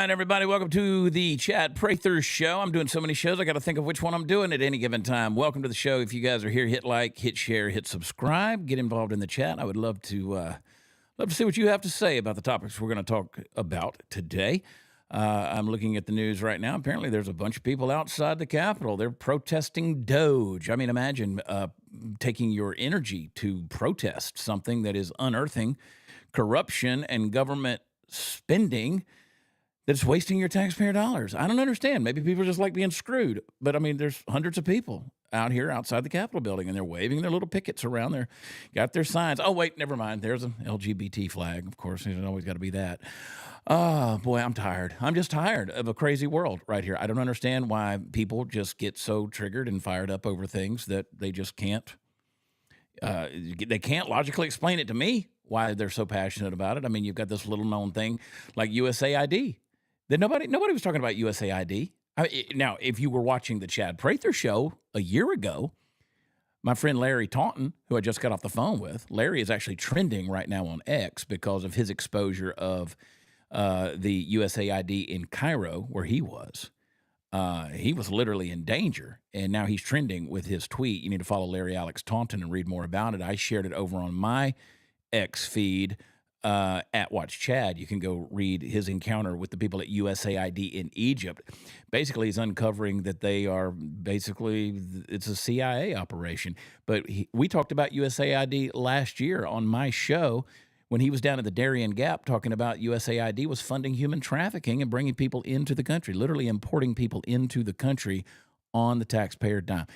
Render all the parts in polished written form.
right, everybody, welcome to the Chad Prather Show. I'm doing so many shows, I got to think of which one I'm doing at any given time. Welcome to the show. If you guys are here, hit like, hit share, hit subscribe, get involved in the chat. I would love to see what you have to say about the topics we're going to talk about today. I'm looking at the news right now. Apparently, there's a bunch of people outside the Capitol. They're protesting DOGE. I mean, imagine taking your energy to protest something that is unearthing corruption and government spending that's wasting your taxpayer dollars. I don't understand. Maybe people just like being screwed. But, I mean, there's hundreds of people out here outside the Capitol building, and they're waving their little pickets around there, got their signs. Oh, wait, never mind. There's an LGBT flag, of course. There's always got to be that. Oh, boy, I'm tired. I'm just tired of a crazy world right here. I don't understand why people just get so triggered and fired up over things that they just can't. They can't logically explain it to me why they're so passionate about it. I mean, you've got this little known thing like USAID. That nobody was talking about USAID. Now, if you were watching the Chad Prather Show a year ago, my friend Larry Taunton, who I just got off the phone with, Larry is actually trending right now on X because of his exposure of the USAID in Cairo, where he was. He was literally in danger, and now he's trending with his tweet. You need to follow Larry Alex Taunton and read more about it. I shared it over on my X feed at Watch Chad. You can go read his encounter with the people at USAID in Egypt. Basically, he's uncovering that they are it's a CIA operation. But we talked about USAID last year on my show when he was down at the Darien Gap talking about USAID was funding human trafficking and bringing people into the country, literally importing people into the country on the taxpayer dime.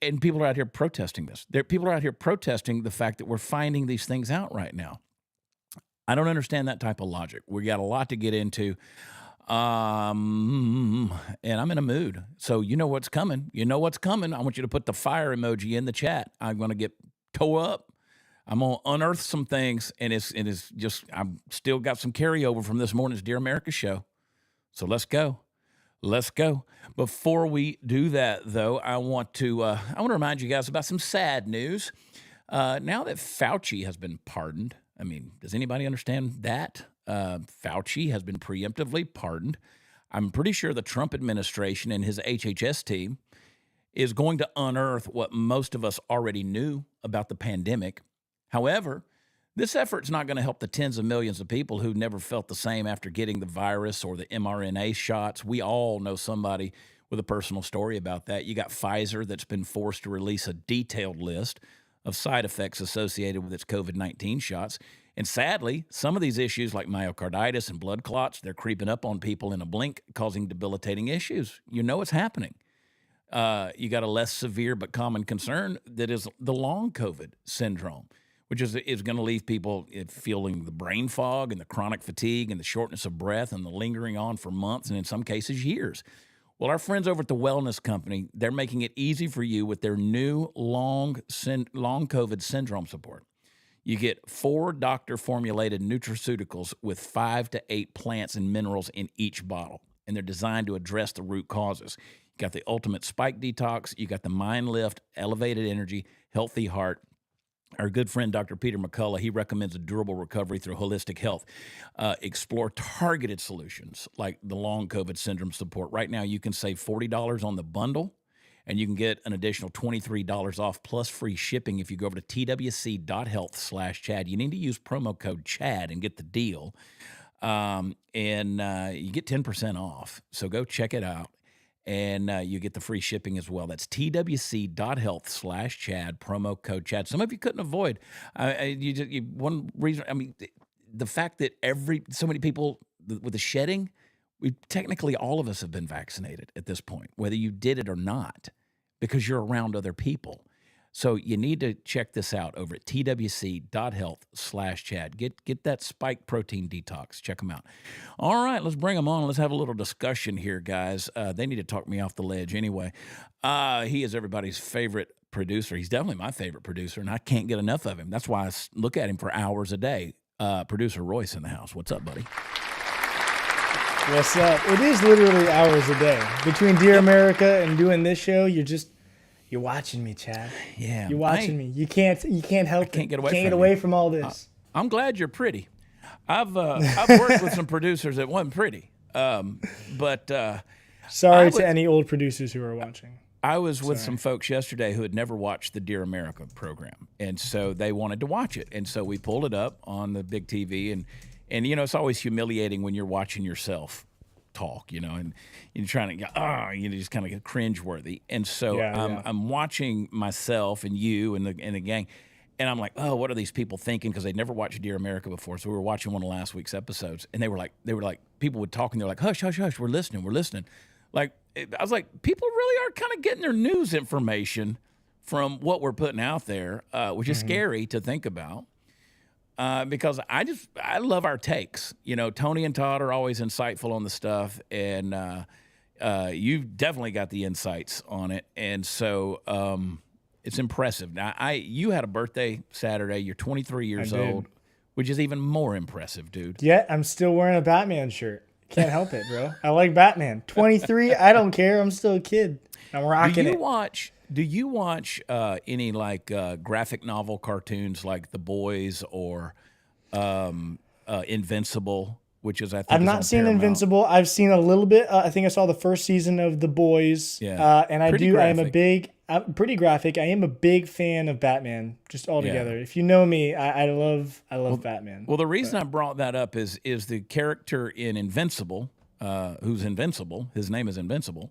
And people are out here protesting this. People are out here protesting the fact that we're finding these things out right now. I don't understand that type of logic. We got a lot to get into, and I'm in a mood. So you know what's coming. You know what's coming. I want you to put the fire emoji in the chat. I'm going to get toe up. I'm going to unearth some things, and it's just I've still got some carryover from this morning's Dear America show. So let's go. Let's go. Before we do that, though, I want to remind you guys about some sad news. Now that Fauci has been pardoned, I mean, does anybody understand that? Fauci has been preemptively pardoned. I'm pretty sure the Trump administration and his HHS team is going to unearth what most of us already knew about the pandemic. However, this effort's not going to help the tens of millions of people who never felt the same after getting the virus or the mRNA shots. We all know somebody with a personal story about that. You got Pfizer that's been forced to release a detailed list of side effects associated with its COVID-19 shots. And sadly, some of these issues like myocarditis and blood clots, they're creeping up on people in a blink, causing debilitating issues. You know it's happening. You got a less severe but common concern that is the long COVID syndrome, which is going to leave people feeling the brain fog and the chronic fatigue and the shortness of breath and the lingering on for months and in some cases years. Well, our friends over at the Wellness Company, they're making it easy for you with their new long COVID syndrome support. You get 4 doctor-formulated nutraceuticals with 5 to 8 plants and minerals in each bottle, and they're designed to address the root causes. You got the Ultimate Spike Detox, you got the Mind Lift, Elevated Energy, Healthy Heart. Our good friend, Dr. Peter McCullough, he recommends a durable recovery through holistic health. Explore targeted solutions like the long COVID syndrome support. Right now, you can save $40 on the bundle, and you can get an additional $23 off plus free shipping if you go over to twc.health/Chad. You need to use promo code CHAD and get the deal, and you get 10% off. So go check it out. And you get the free shipping as well. That's twc.health/Chad, promo code Chad. Some of you couldn't avoid. One reason, I mean, the fact that so many people with the shedding, technically all of us have been vaccinated at this point, whether you did it or not, because you're around other people. So you need to check this out over at twc.health/Chad. Get that spike protein detox. Check them out. All right, let's bring them on. Let's have a little discussion here, guys. They need to talk me off the ledge anyway. He is everybody's favorite producer. He's definitely my favorite producer, and I can't get enough of him. That's why I look at him for hours a day. Producer Royce in the house. What's up, buddy? What's up? It is literally hours a day. Between Dear America and doing this show, you're watching me, Chad. Yeah. You're watching me. You can't help it. Can't get away Can't from get away from all this. I'm glad you're pretty. I've worked with some producers that wasn't pretty, but Sorry to any old producers who are watching. I was with some folks yesterday who had never watched the Dear America program, and so they wanted to watch it, and so we pulled it up on the big TV, and it's always humiliating when you're watching yourself talk, and you're trying to just kind of get cringeworthy, and so I'm watching myself and you and the gang. And I'm like, oh, what are these people thinking? Because they'd never watched Dear America before. So we were watching one of last week's episodes, and they were like, people would talk, and they're like, hush, hush, hush, we're listening. Like, I was like, people really are kind of getting their news information from what we're putting out there, which is scary to think about. Because I love our takes. Tony and Todd are always insightful on the stuff, and you've definitely got the insights on it. And so it's impressive. Now, you had a birthday Saturday. You're 23 years old, which is even more impressive, dude. Yeah, I'm still wearing a Batman shirt. Can't help it, bro. I like Batman. 23, I don't care. I'm still a kid. I'm rocking it. Do you watch any graphic novel cartoons like The Boys or Invincible, which is I think I've not seen Paramount. Invincible. I've seen a little bit. I think I saw the first season of The Boys. Yeah, and I am pretty graphic. I am a big fan of Batman, just altogether. Yeah. If you know me, I love Batman. Well, the reason I brought that up is the character in Invincible, who's invincible. His name is Invincible.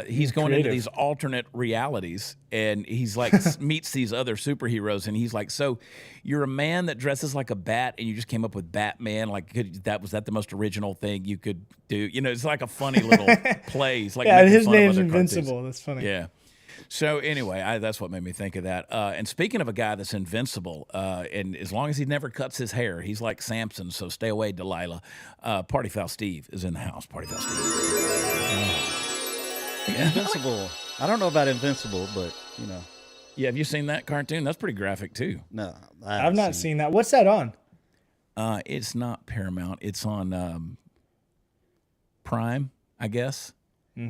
He's going into these alternate realities, and he's like meets these other superheroes, and he's like, so you're a man that dresses like a bat, and you just came up with Batman. Like, was that the most original thing you could do? It's like a funny little plays. Like, his name's Invincible. Cartoons. That's funny. Yeah. So anyway, that's what made me think of that. And speaking of a guy that's invincible, and as long as he never cuts his hair, he's like Samson. So stay away, Delilah. Party Foul Steve is in the house. Party Foul Steve. Invincible. I don't know about Invincible, but Yeah, have you seen that cartoon? That's pretty graphic too. No, I've not seen that. What's that on? It's not Paramount. It's on Prime, I guess.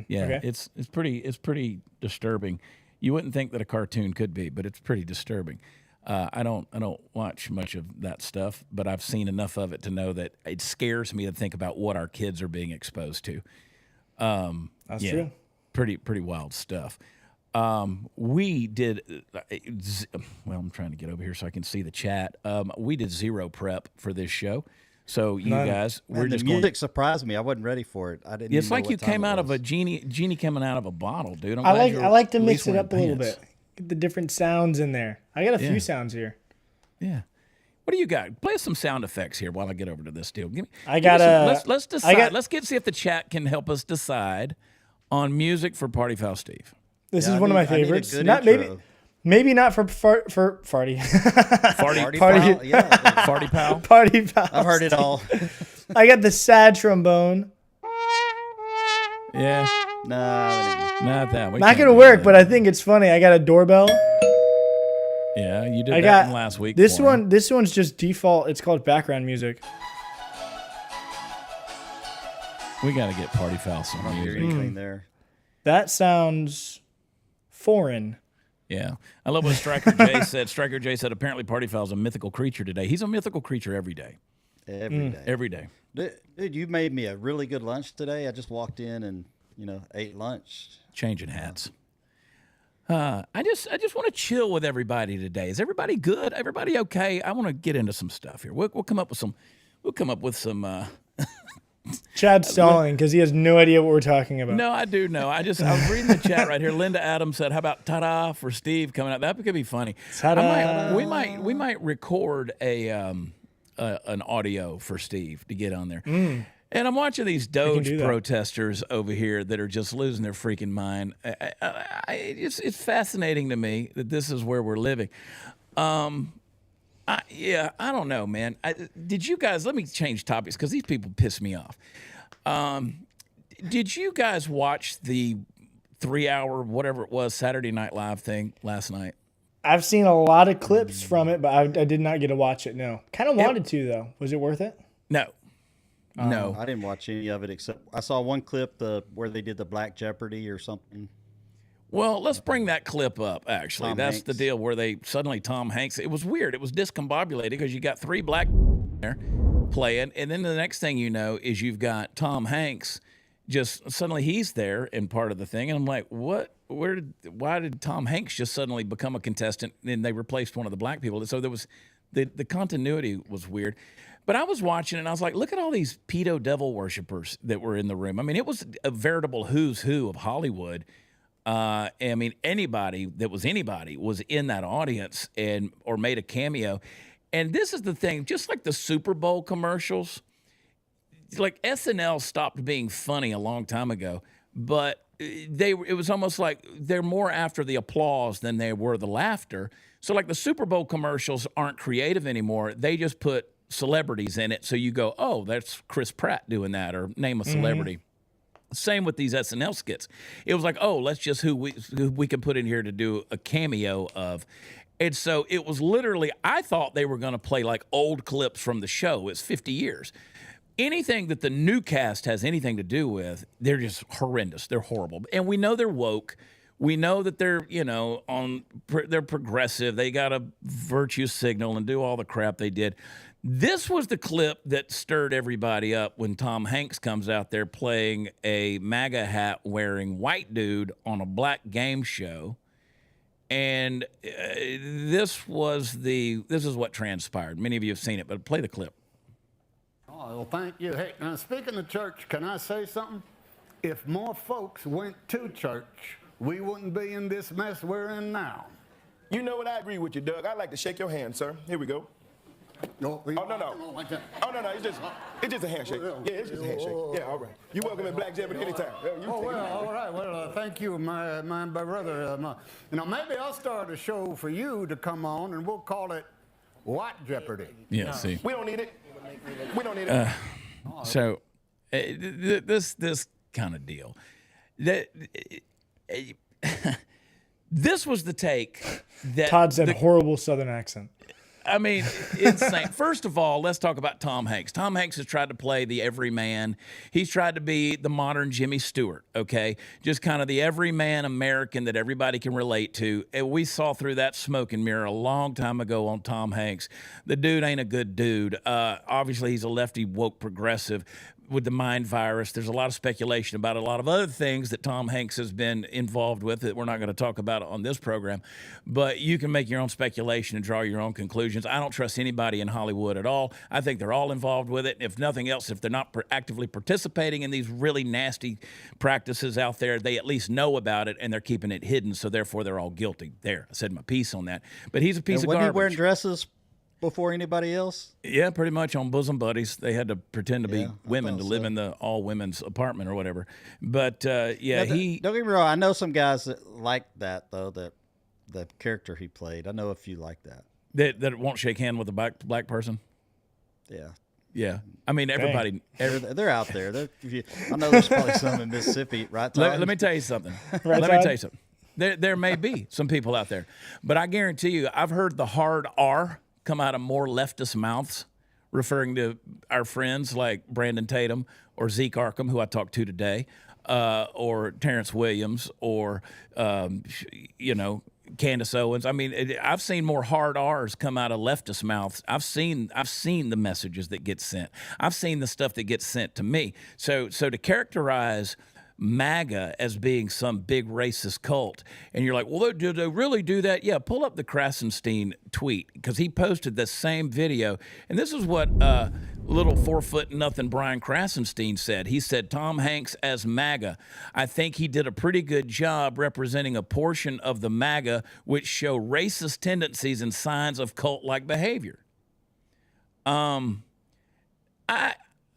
Yeah, okay. it's pretty disturbing. You wouldn't think that a cartoon could be, but it's pretty disturbing. I don't watch much of that stuff, but I've seen enough of it to know that it scares me to think about what our kids are being exposed to. That's true. Pretty wild stuff. We did. I'm trying to get over here so I can see the chat. We did zero prep for this show. So you guys, we're just the music surprised me. I wasn't ready for it. I didn't. It's like you came out of a genie coming out of a bottle, dude. I like to mix it up a little bit. Get the different sounds in there. I got a few sounds here. Yeah. What do you got? Play some sound effects here while I get over to this deal. Let's decide. Let's see if the chat can help us decide on music for Party Foul Steve. This is one of my favorites. Maybe not for farty. Party Pal. Party Pal. I've heard it all. I got the sad trombone. Yeah. Not that. Not gonna work, but I think it's funny. I got a doorbell. Yeah, you did that last week. This one's just default. It's called background music. We got to get Party Foul some music. There. That sounds foreign. Yeah. I love what Striker J said. Striker J said, apparently Party Foul's a mythical creature today. He's a mythical creature every day. Every day. Dude, you made me a really good lunch today. I just walked in and, ate lunch. Changing hats. I just want to chill with everybody today. Is everybody good? Everybody okay? I want to get into some stuff here. We'll come up with some Chad's stalling because he has no idea what we're talking about. No, I do know. I was reading the chat right here. Linda Adams said, "How about ta-da for Steve coming out? That could be funny. Ta-da. We might record an audio for Steve to get on there." And I'm watching these DOGE protesters over here that are just losing their freaking mind. It's fascinating to me that this is where we're living. I don't know, man. Did you guys, let me change topics because these people piss me off. Did you guys watch the 3-hour, whatever it was, Saturday Night Live thing last night? I've seen a lot of clips from it, but I did not get to watch it, no. Kind of wanted to, though. Was it worth it? No. No. I didn't watch any of it except I saw one clip where they did the Black Jeopardy or something. Well, let's bring that clip up, actually. That's Hanks. The deal where Tom Hanks, it was weird. It was discombobulated because you got 3 black there playing, and then the next thing you know is you've got Tom Hanks. Just suddenly he's there and part of the thing, and I'm like, what? Why did Tom Hanks just suddenly become a contestant? And they replaced one of the black people. So there was the continuity was weird. But I was watching and I was like, look at all these pedo devil worshipers that were in the room. I mean, it was a veritable who's who of Hollywood. I mean, anybody was in that audience or made a cameo. And this is the thing, just like the Super Bowl commercials. Like SNL stopped being funny a long time ago, but it was almost like they're more after the applause than they were the laughter. So like the Super Bowl commercials aren't creative anymore. They just put celebrities in it. So you go, oh, that's Chris Pratt doing that, or name a celebrity. Same with these SNL skits. It was like, oh, let's just who we can put in here to do a cameo of. And so it was literally, I thought they were going to play like old clips from the show. It's 50 years. Anything that the new cast has anything to do with, they're just horrendous. They're horrible. And we know they're woke. We know that they're, they're progressive. They got a virtue signal and do all the crap they did. This was the clip that stirred everybody up when Tom Hanks comes out there playing a MAGA hat wearing white dude on a black game show. And this is what transpired. Many of you have seen it, but play the clip. Oh, well, thank you. Hey, now speaking of church, can I say something? If more folks went to church, we wouldn't be in this mess we're in now. You know what? I agree with you, Doug. I'd like to shake your hand, sir. Here we go. No, Oh, no. Oh, no, it's just a handshake. Yeah, it's just a handshake. Yeah, all right. You're welcome in Black Jeopardy anytime. Oh, well, all right. Well, thank you, my brother. Maybe I'll start a show for you to come on, and we'll call it White Jeopardy. Yeah, see. We don't need it. We don't need it. So this kind of deal. This was the take that Todd said horrible Southern accent. I mean, insane. First of all, let's talk about Tom Hanks. Tom Hanks has tried to play the everyman. He's tried to be the modern Jimmy Stewart, okay? Just kind of the everyman American that everybody can relate to. And we saw through that smoke and mirror a long time ago on Tom Hanks. The dude ain't a good dude. Obviously, he's a lefty woke progressive with the mind virus. There's a lot of speculation about a lot of other things that Tom Hanks has been involved with that we're not going to talk about on this program. But you can make your own speculation and draw your own conclusions. I don't trust anybody in Hollywood at all. I think they're all involved with it. If nothing else, if they're not actively participating in these really nasty practices out there, they at least know about it and they're keeping it hidden. So therefore, they're all guilty. There, I said my piece on that. But he's a piece of garbage. Wasn't he wearing dresses before anybody else? Yeah, pretty much on Bosom Buddies. They had to pretend to be women to live so. in the all-women's apartment or whatever. But, don't get me wrong. I know some guys that like that, though, that the character he played. I know a few like that. That won't shake hand with a black person? Yeah. Yeah. I mean, everybody. They're out there. I know there's probably some in Mississippi, right, Todd? Let me tell you something. Right, Let me tell you something. There may be some people out there. But I guarantee you, I've heard the hard R come out of more leftist mouths, referring to our friends like Brandon Tatum or Zeke Arkham, who I talked to today, or Terrence Williams, or Candace Owens. I mean, I've seen more hard R's come out of leftist mouths. I've seen the messages that get sent. I've seen the stuff that gets sent to me. So to characterize MAGA as being some big racist cult, and you're like, well, do they really do that? Yeah, pull up the Krasenstein tweet, because he posted the same video, and this is what little 4'0" Brian Krasenstein said. He said, Tom Hanks as MAGA, I think he did a pretty good job representing a portion of the MAGA which show racist tendencies and signs of cult-like behavior.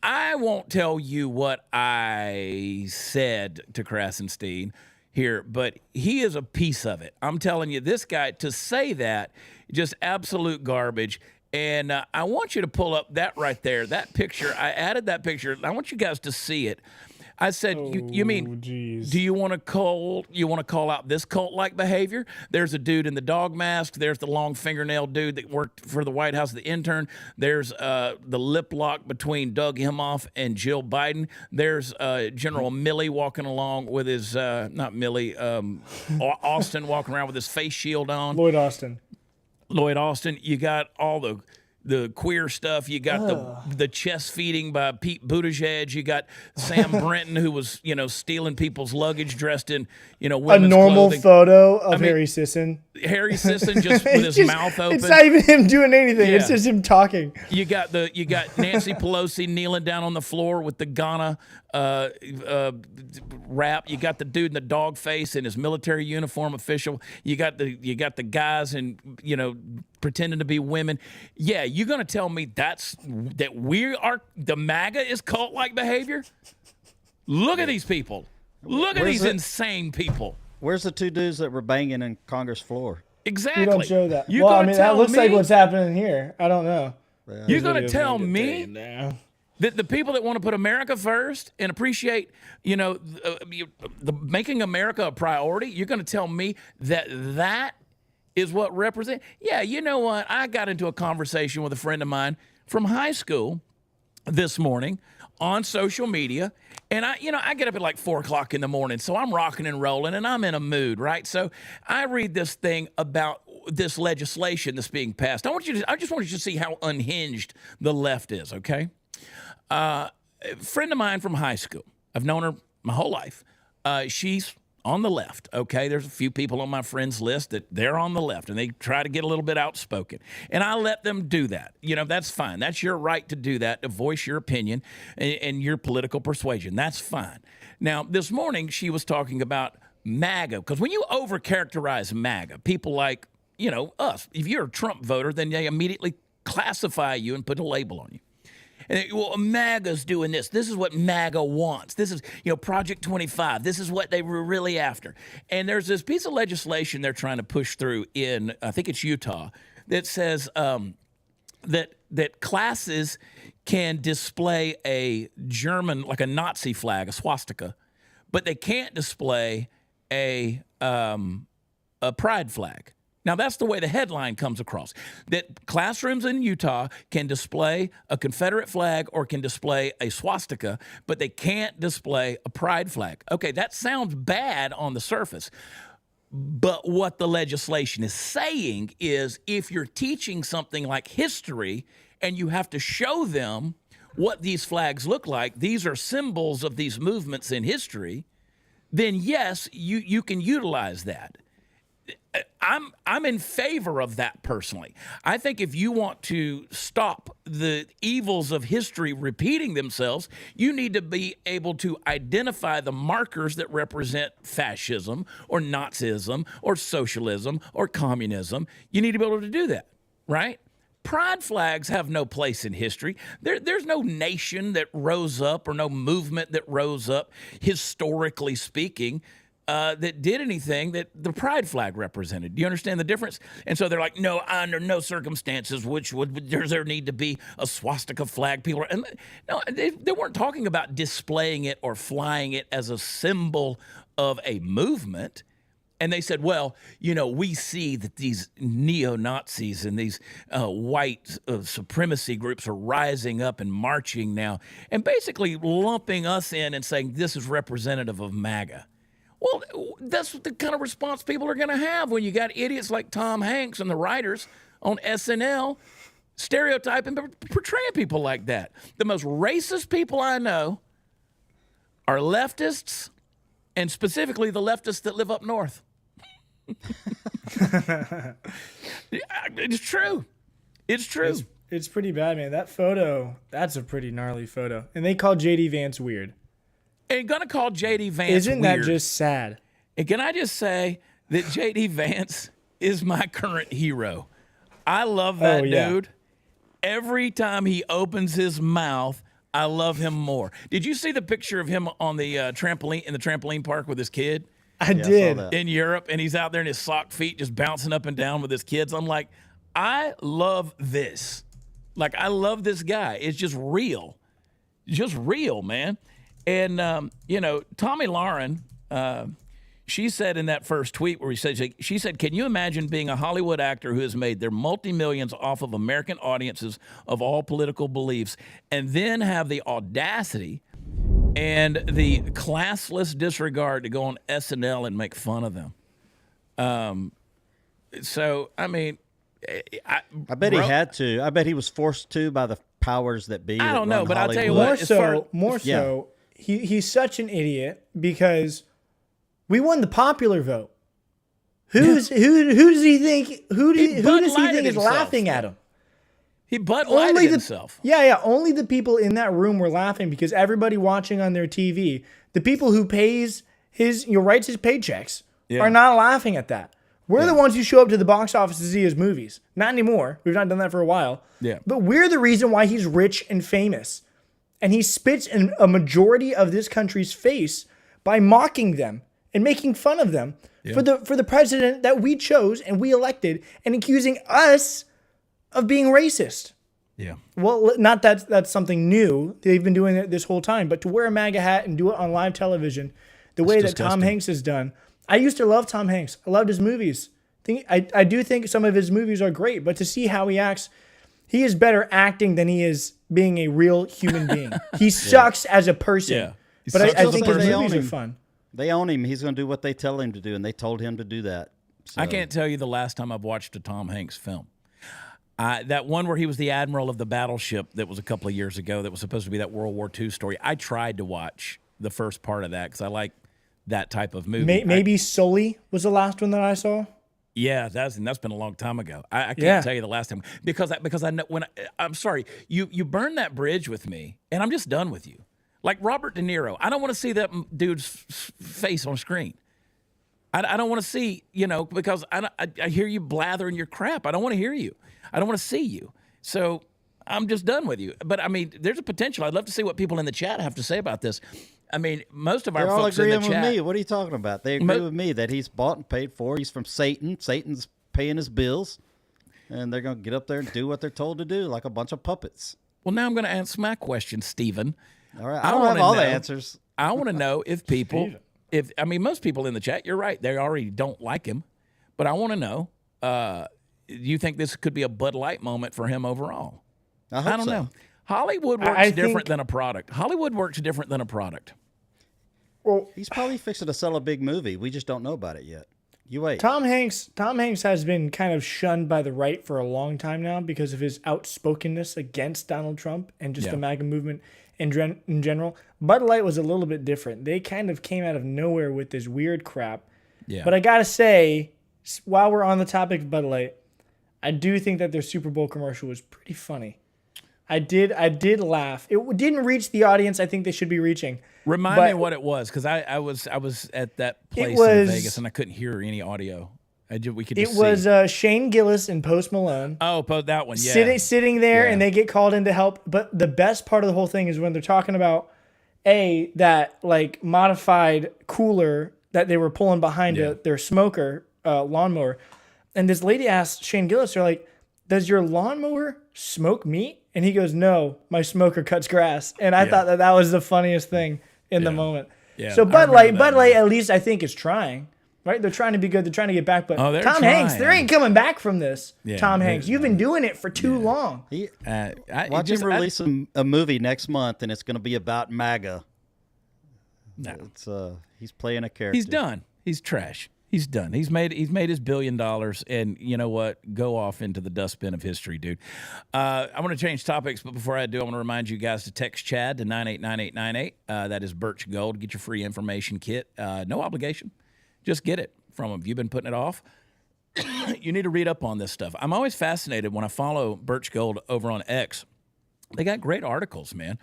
I won't tell you what I said to Krasenstein here, but he is a piece of it. I'm telling you, this guy, to say that, just absolute garbage. And I want you to pull up that right there, that picture. I added that picture. I want you guys to see it. I said, you mean, geez. Do you want to call out this cult-like behavior? There's a dude in the dog mask. There's the long fingernail dude that worked for the White House, the intern. There's the lip lock between Doug Emhoff and Jill Biden. There's General Milley walking along with his, not Milley, Austin walking around with his face shield on. Lloyd Austin. You got all the the queer stuff. You got the chest feeding by Pete Buttigieg. You got Sam Brenton, who was, stealing people's luggage dressed in, A women's normal clothing. photo of Harry Sisson. Harry Sisson just with his mouth open. It's not even him doing anything. Yeah. It's just him talking. You got Nancy Pelosi kneeling down on the floor with the Ghana rap. You got the dude in the dog face in his military uniform official. You got the guys and pretending to be women. Yeah, you're gonna tell me that the MAGA is cult-like behavior? Look at these people. Look at these insane people. Where's the two dudes that were banging in Congress floor? Exactly. You don't show that. You're well, I gonna mean, that tell looks me- like what's happening here. I don't know. You're gonna tell me that the people that want to put America first and appreciate, the making America a priority, you're going to tell me that is what represents? Yeah, you know what? I got into a conversation with a friend of mine from high school this morning on social media, and I get up at like 4 o'clock in the morning, so I'm rocking and rolling, and I'm in a mood, right? So I read this thing about this legislation that's being passed. I just want you to see how unhinged the left is, okay? A friend of mine from high school. I've known her my whole life. She's on the left, okay? There's a few people on my friends list that they're on the left, and they try to get a little bit outspoken. And I let them do that. That's fine. That's your right to do that, to voice your opinion and your political persuasion. That's fine. Now, this morning, she was talking about MAGA, because when you overcharacterize MAGA, people like, us, if you're a Trump voter, then they immediately classify you and put a label on you. And MAGA's doing this. This is what MAGA wants. This is, Project 25. This is what they were really after. And there's this piece of legislation they're trying to push through in, I think it's Utah, that says that classes can display a German, like a Nazi flag, a swastika, but they can't display a pride flag. Now, that's the way the headline comes across, that classrooms in Utah can display a Confederate flag or can display a swastika, but they can't display a pride flag. Okay, that sounds bad on the surface. But what the legislation is saying is if you're teaching something like history and you have to show them what these flags look like, these are symbols of these movements in history, then yes, you can utilize that. I'm in favor of that personally. I think if you want to stop the evils of history repeating themselves, you need to be able to identify the markers that represent fascism or Nazism or socialism or communism. You need to be able to do that, right? Pride flags have no place in history. There's no nation that rose up or no movement that rose up, historically speaking, that did anything that the pride flag represented. Do you understand the difference? And so they're like, no, under no circumstances does there need to be a swastika flag. They weren't talking about displaying it or flying it as a symbol of a movement. And they said, well, we see that these neo-Nazis and these white supremacy groups are rising up and marching now and basically lumping us in and saying this is representative of MAGA. Well, that's the kind of response people are going to have when you got idiots like Tom Hanks and the writers on SNL stereotyping and portraying people like that. The most racist people I know are leftists, and specifically the leftists that live up north. It's true. It's true. It's pretty bad, man. That photo, that's a pretty gnarly photo. And they call J.D. Vance weird. And gonna call J.D. Vance Isn't weird. that just sad? And can I just say that J.D. Vance is my current hero. I love that dude. Every time he opens his mouth, I love him more. Did you see the picture of him on the trampoline in the trampoline park with his kid? I did. In Europe, and he's out there in his sock feet just bouncing up and down with his kids. I'm like, I love this. Like, I love this guy. It's just real. Just real, man. And, Tommy Lauren, she said in that first tweet where she said, can you imagine being a Hollywood actor who has made their multi-millions off of American audiences of all political beliefs and then have the audacity and the classless disregard to go on SNL and make fun of them? So, I mean, I bet he had to. I bet he was forced to by the powers that be. I that don't know, run but I'll tell you Hollywood. what. More so, he's such an idiot because we won the popular vote. Who does he think? Who does he think is laughing at him? He lighted himself. Yeah. Only the people in that room were laughing because everybody watching on their TV, the people who writes his paychecks, are not laughing at that. We're the ones who show up to the box office to see his movies. Not anymore. We've not done that for a while. Yeah. But we're the reason why he's rich and famous. And he spits in a majority of this country's face by mocking them and making fun of them for the president that we chose and we elected and accusing us of being racist. Yeah. Well, not that that's something new. They've been doing it this whole time. But to wear a MAGA hat and do it on live television, the way that Tom Hanks has done. I used to love Tom Hanks. I loved his movies. I do think some of his movies are great. But to see how he acts, he is better acting than he is being a real human being. He sucks as a person. Yeah. But I think his movies are fun. They own him. He's going to do what they tell him to do, and they told him to do that. So. I can't tell you the last time I've watched a Tom Hanks film. That one where he was the admiral of the battleship that was a couple of years ago that was supposed to be that World War II story. I tried to watch the first part of that because I like that type of movie. Maybe Sully was the last one that I saw. Yeah, that's been a long time ago. I can't tell you the last time because I know I'm sorry, you burned that bridge with me, and I'm just done with you. Like Robert De Niro, I don't want to see that dude's face on screen. I don't want to see, because I hear you blathering your crap. I don't want to hear you. I don't want to see you. So I'm just done with you. But I mean, there's a potential. I'd love to see what people in the chat have to say about this. I mean, most of our They're all folks in the agreeing chat. with me. What are you talking about? They agree with me that he's bought and paid for. He's from Satan. Satan's paying his bills. And they're going to get up there and do what they're told to do like a bunch of puppets. Well, now I'm going to answer my question, Stephen. All right. I don't have all the answers. I want to know if people, most people in the chat, you're right, they already don't like him. But I want to know, do you think this could be a Bud Light moment for him overall? I don't know. Hollywood works I different think- than a product. Hollywood works different than a product. Well, He's probably fixing to sell a big movie. We just don't know about it yet. You wait. Tom Hanks has been kind of shunned by the right for a long time now because of his outspokenness against Donald Trump and just the MAGA movement in general. Bud Light was a little bit different. They kind of came out of nowhere with this weird crap. Yeah. But I got to say, while we're on the topic of Bud Light, I do think that their Super Bowl commercial was pretty funny. I did laugh. It didn't reach the audience I think they should be reaching. Remind me what it was, because I was at that place in Vegas and I couldn't hear any audio. We could just was Shane Gillis and Post Malone. Oh, that one, yeah. Sitting there, and they get called in to help. But the best part of the whole thing is when they're talking about that like modified cooler that they were pulling behind their smoker lawnmower, and this lady asked Shane Gillis, they're like, "Does your lawnmower smoke meat?" And he goes, "No, my smoker cuts grass." And I thought that was the funniest thing in the moment. Yeah. So Bud Light at least I think is trying. Right? They're trying to be good. They're trying to get back. But Tom Hanks, there ain't coming back from this. Yeah, Tom Hanks, you've been doing it for too long. Watch him release a movie next month, and it's going to be about MAGA. No. He's playing a character. He's done. He's trash. He's done. He's made his $1 billion, and you know what? Go off into the dustbin of history, dude. I want to change topics, but before I do, I want to remind you guys to text Chad to 989898. That is Birch Gold. Get your free information kit. No obligation. Just get it from them. If you've been putting it off, you need to read up on this stuff. I'm always fascinated when I follow Birch Gold over on X. They got great articles, man.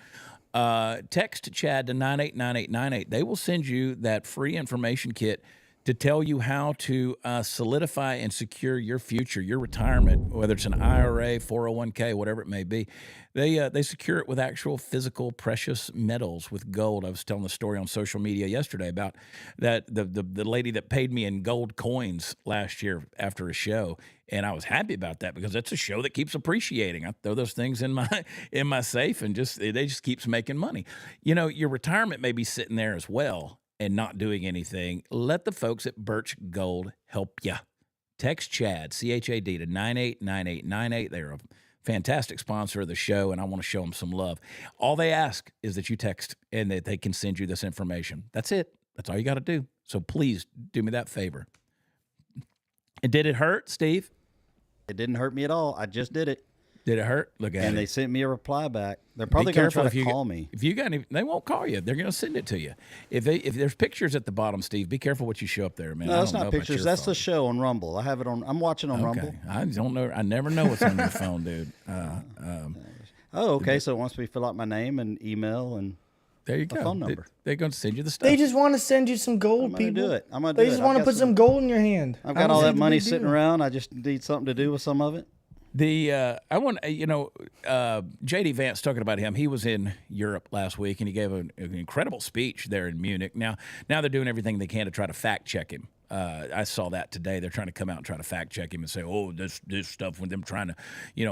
Text Chad to 989898. They will send you that free information kit to tell you how to solidify and secure your future, your retirement, whether it's an IRA, 401k, whatever it may be. They secure it with actual physical precious metals with gold. I was telling the story on social media yesterday about that the lady that paid me in gold coins last year after a show, and I was happy about that because it's a show that keeps appreciating. I throw those things in my safe, and they just keeps making money. You know, your retirement may be sitting there as well and not doing anything. Let the folks at Birch Gold help you. Text Chad, CHAD, to 989898. They're a fantastic sponsor of the show, and I want to show them some love. All they ask is that you text and that they can send you this information. That's it. That's all you got to do. So please do me that favor. And did it hurt, Steve? It didn't hurt me at all. I just did it. Did it hurt? Look at it. And they sent me a reply back. They're probably Be going to careful try to call me. If you got any, they won't call you. They're going to send it to you. If there's pictures at the bottom, Steve, be careful what you show up there, man. No, that's I don't not know if pictures. your That's phone. the show on Rumble. I have it on. I'm watching on Rumble. I don't know. I never know what's on your phone, dude. Oh, okay. So it wants me to fill out my name and email and There you go. phone number. They're going to send you the stuff. They just want to send you some gold, I'm gonna people. do it. I'm gonna do They it. just I've want to got put some gold in your hand. I've I got don't all see that the money big sitting deal. around. I just need something to do with some of it. I want J.D. Vance, talking about him, he was in Europe last week and he gave an incredible speech there in Munich. Now they're doing everything they can to try to fact check him. I saw that today. They're trying to come out and try to fact check him and say, oh, this stuff with them trying to,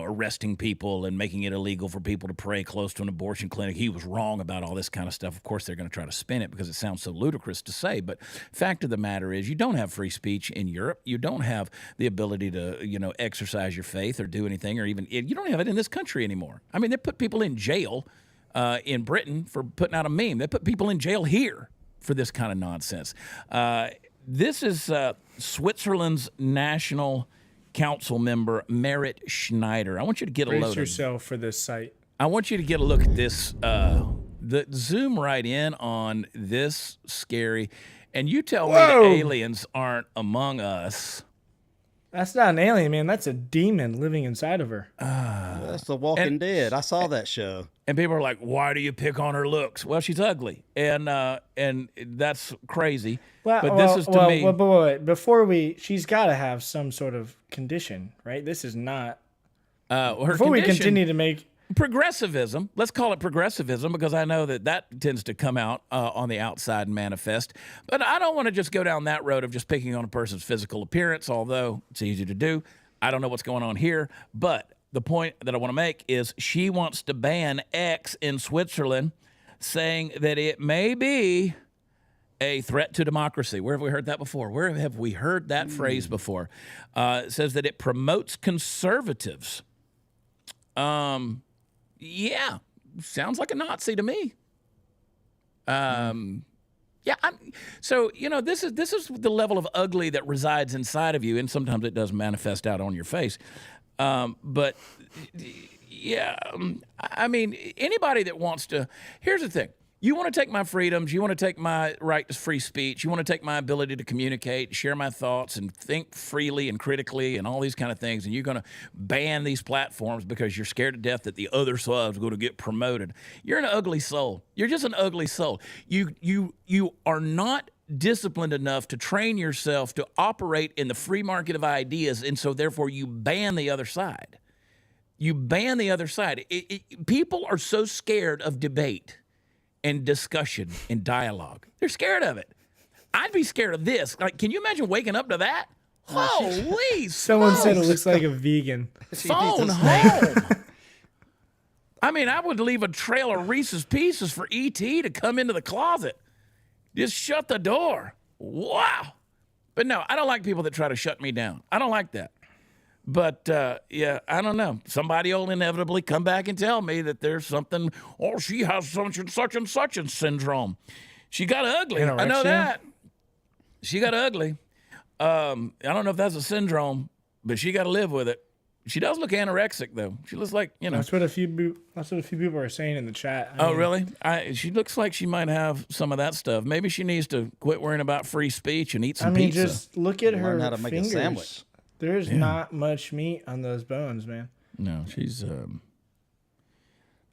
arresting people and making it illegal for people to pray close to an abortion clinic. He was wrong about all this kind of stuff. Of course, they're going to try to spin it because it sounds so ludicrous to say. But fact of the matter is, you don't have free speech in Europe. You don't have the ability to, exercise your faith or do anything, or even you don't have it in this country anymore. I mean, they put people in jail in Britain for putting out a meme. They put people in jail here for this kind of nonsense. This is Switzerland's National Council member, Merit Schneider. I want you to get a Brace load yourself for this site. I want you to get a look at this. Zoom right in on this scary. And you tell me Whoa. the aliens aren't among us. That's not an alien, man. That's a demon living inside of her. That's The Walking Dead. I saw that show. And people are like, why do you pick on her looks? Well, she's ugly. And that's crazy. But this is to me. Wait. She's got to have some sort of condition, right? This is not. Her Before we condition- continue to make. Progressivism. Let's call it progressivism because I know that tends to come out on the outside and manifest. But I don't want to just go down that road of just picking on a person's physical appearance, although it's easy to do. I don't know what's going on here. But the point that I want to make is she wants to ban X in Switzerland, saying that it may be a threat to democracy. Where have we heard that before? Where have we heard that phrase before? It says that it promotes conservatives. Yeah, sounds like a Nazi to me. Yeah. So this is the level of ugly that resides inside of you, and sometimes it does manifest out on your face. But yeah, I mean, anybody that wants to. Here's the thing. You want to take my freedoms, you want to take my right to free speech, you want to take my ability to communicate, share my thoughts, and think freely and critically and all these kind of things, and you're going to ban these platforms because you're scared to death that the other side is going to get promoted. You're an ugly soul. You're just an ugly soul. You are not disciplined enough to train yourself to operate in the free market of ideas, and so therefore you ban the other side. You ban the other side. People are so scared of debate and discussion and dialogue. They're scared of it. I'd be scared of this. Like, can you imagine waking up to that? Holy Someone said it smokes. looks like a vegan. Phone home. I mean, I would leave a trail of Reese's Pieces for E.T. to come into the closet. Just shut the door. Wow. But no, I don't like people that try to shut me down. I don't like that. But, yeah, I don't know. Somebody will inevitably come back and tell me that there's something, she has such and such syndrome. She got ugly. I know Anorexia? that. She got ugly. I don't know if that's a syndrome, but she got to live with it. She does look anorexic, though. She looks like, That's what a few people are saying in the chat. I mean, really? She looks like she might have some of that stuff. Maybe she needs to quit worrying about free speach and eat some pizza. Just look at her Learn how to make a fingers. sandwich. There's not much meat on those bones, man. No, she's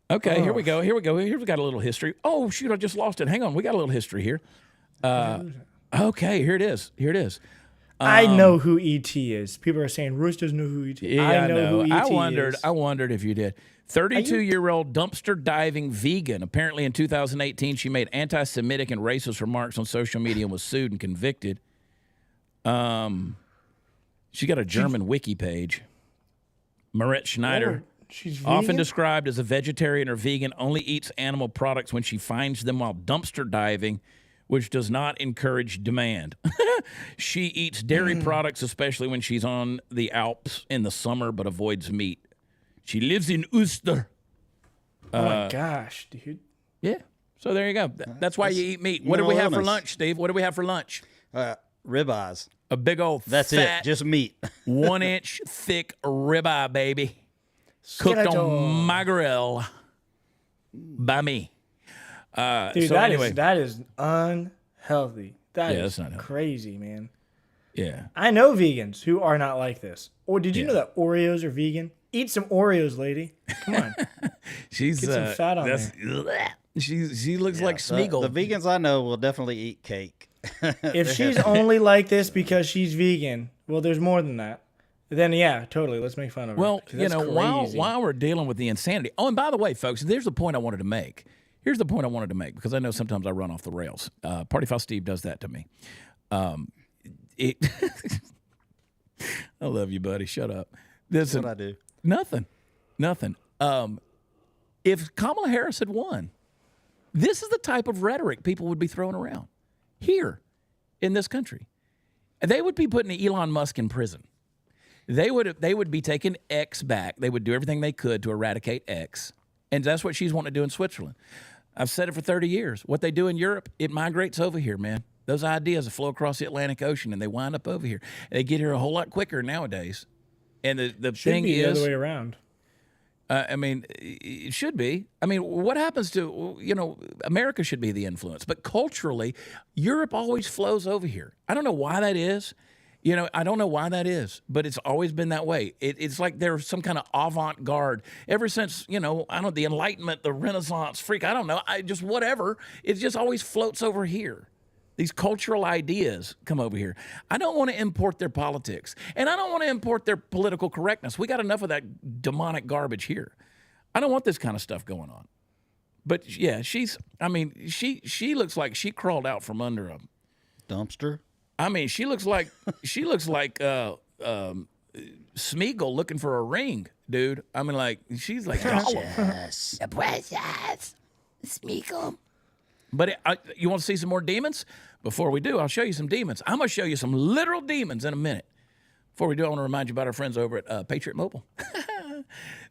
okay. Here we go. Here we got a little history. Oh shoot, I just lost it. Hang on, we got a little history here. Okay, here it is. I know who E.T. is. People are saying Royce doesn't know who E.T. Yeah, I know who E.T. is. I wondered if you did. 32-year-old dumpster diving vegan. Apparently, in 2018, she made anti-Semitic and racist remarks on social media and was sued and convicted. She got a German wiki page. Marit Schneider, She's often vegan? described as a vegetarian or vegan, only eats animal products when she finds them while dumpster diving, which does not encourage demand. She eats dairy products, especially when she's on the Alps in the summer, but avoids meat. She lives in Uster. Oh my gosh, dude. Yeah. So there you go. That's why you eat meat. What did we have for lunch, Steve? What did we have for lunch? ribeyes. A big old That's fat, it. Just meat. 1 inch thick ribeye, baby. Cooked Skeleton. on my grill by me. Dude, so anyway, that is unhealthy. That Yeah, is that's not healthy. crazy, man. yeah. I know vegans who are not like this. Or did you Yeah. know that Oreos are vegan? Eat some Oreos, lady. Come on. She's Get some fat on She looks like Smeagol. The vegans I know will definitely eat cake. If she's only like this because she's vegan, well, there's more than that. Then yeah, totally. Let's make fun of her. Well, 'Cause you that's know, crazy. while we're dealing with the insanity. Oh, and by the way, folks, there's the point I wanted to make. Here's the point I wanted to make because I know sometimes I run off the rails. Party Foul Steve does that to me. I love you, buddy. Shut up. Listen, What I do. Nothing. If Kamala Harris had won, this is the type of rhetoric people would be throwing around here in this country. They would be putting Elon Musk in prison. They would be taking X back. They would do everything they could to eradicate X. And that's what she's wanting to do in Switzerland. I've said it for 30 years. What they do in Europe, it migrates over here, man. Those ideas flow across the Atlantic Ocean and they wind up over here. They get here a whole lot quicker nowadays. And the Should thing be is, the other way around. I mean, it should be. I mean, what happens to, America should be the influence. But culturally, Europe always flows over here. I don't know why that is. I don't know why that is, but it's always been that way. It's like they're some kind of avant-garde. Ever since, the Enlightenment, the Renaissance, I don't know, whatever. It just always floats over here. These cultural ideas come over here. I don't want to import their politics, and I don't want to import their political correctness. We got enough of that demonic garbage here. I don't want this kind of stuff going on. But yeah, she looks like she crawled out from under a Dumpster. I mean, she looks like Smeagol looking for a ring, dude. I mean, like she's like Yes. precious Smeagol. But you want to see some more demons? Before we do, I'll show you some demons. I'm going to show you some literal demons in a minute. Before we do, I want to remind you about our friends over at Patriot Mobile.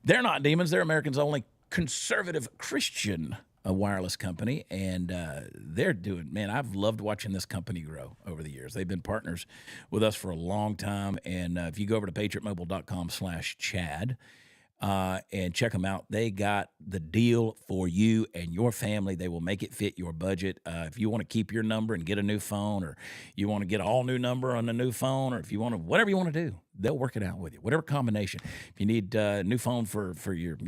They're not demons. They're America's only conservative Christian wireless company. And they're doing, man, I've loved watching this company grow over the years. They've been partners with us for a long time. And if you go over to patriotmobile.com/Chad, and check them out. They got the deal for you and your family. They will make it fit your budget. If you want to keep your number and get a new phone, or you want to get an all new number on a new phone, or if you want to, whatever you want to do, they'll work it out with you. Whatever combination. If you need a new phone for your,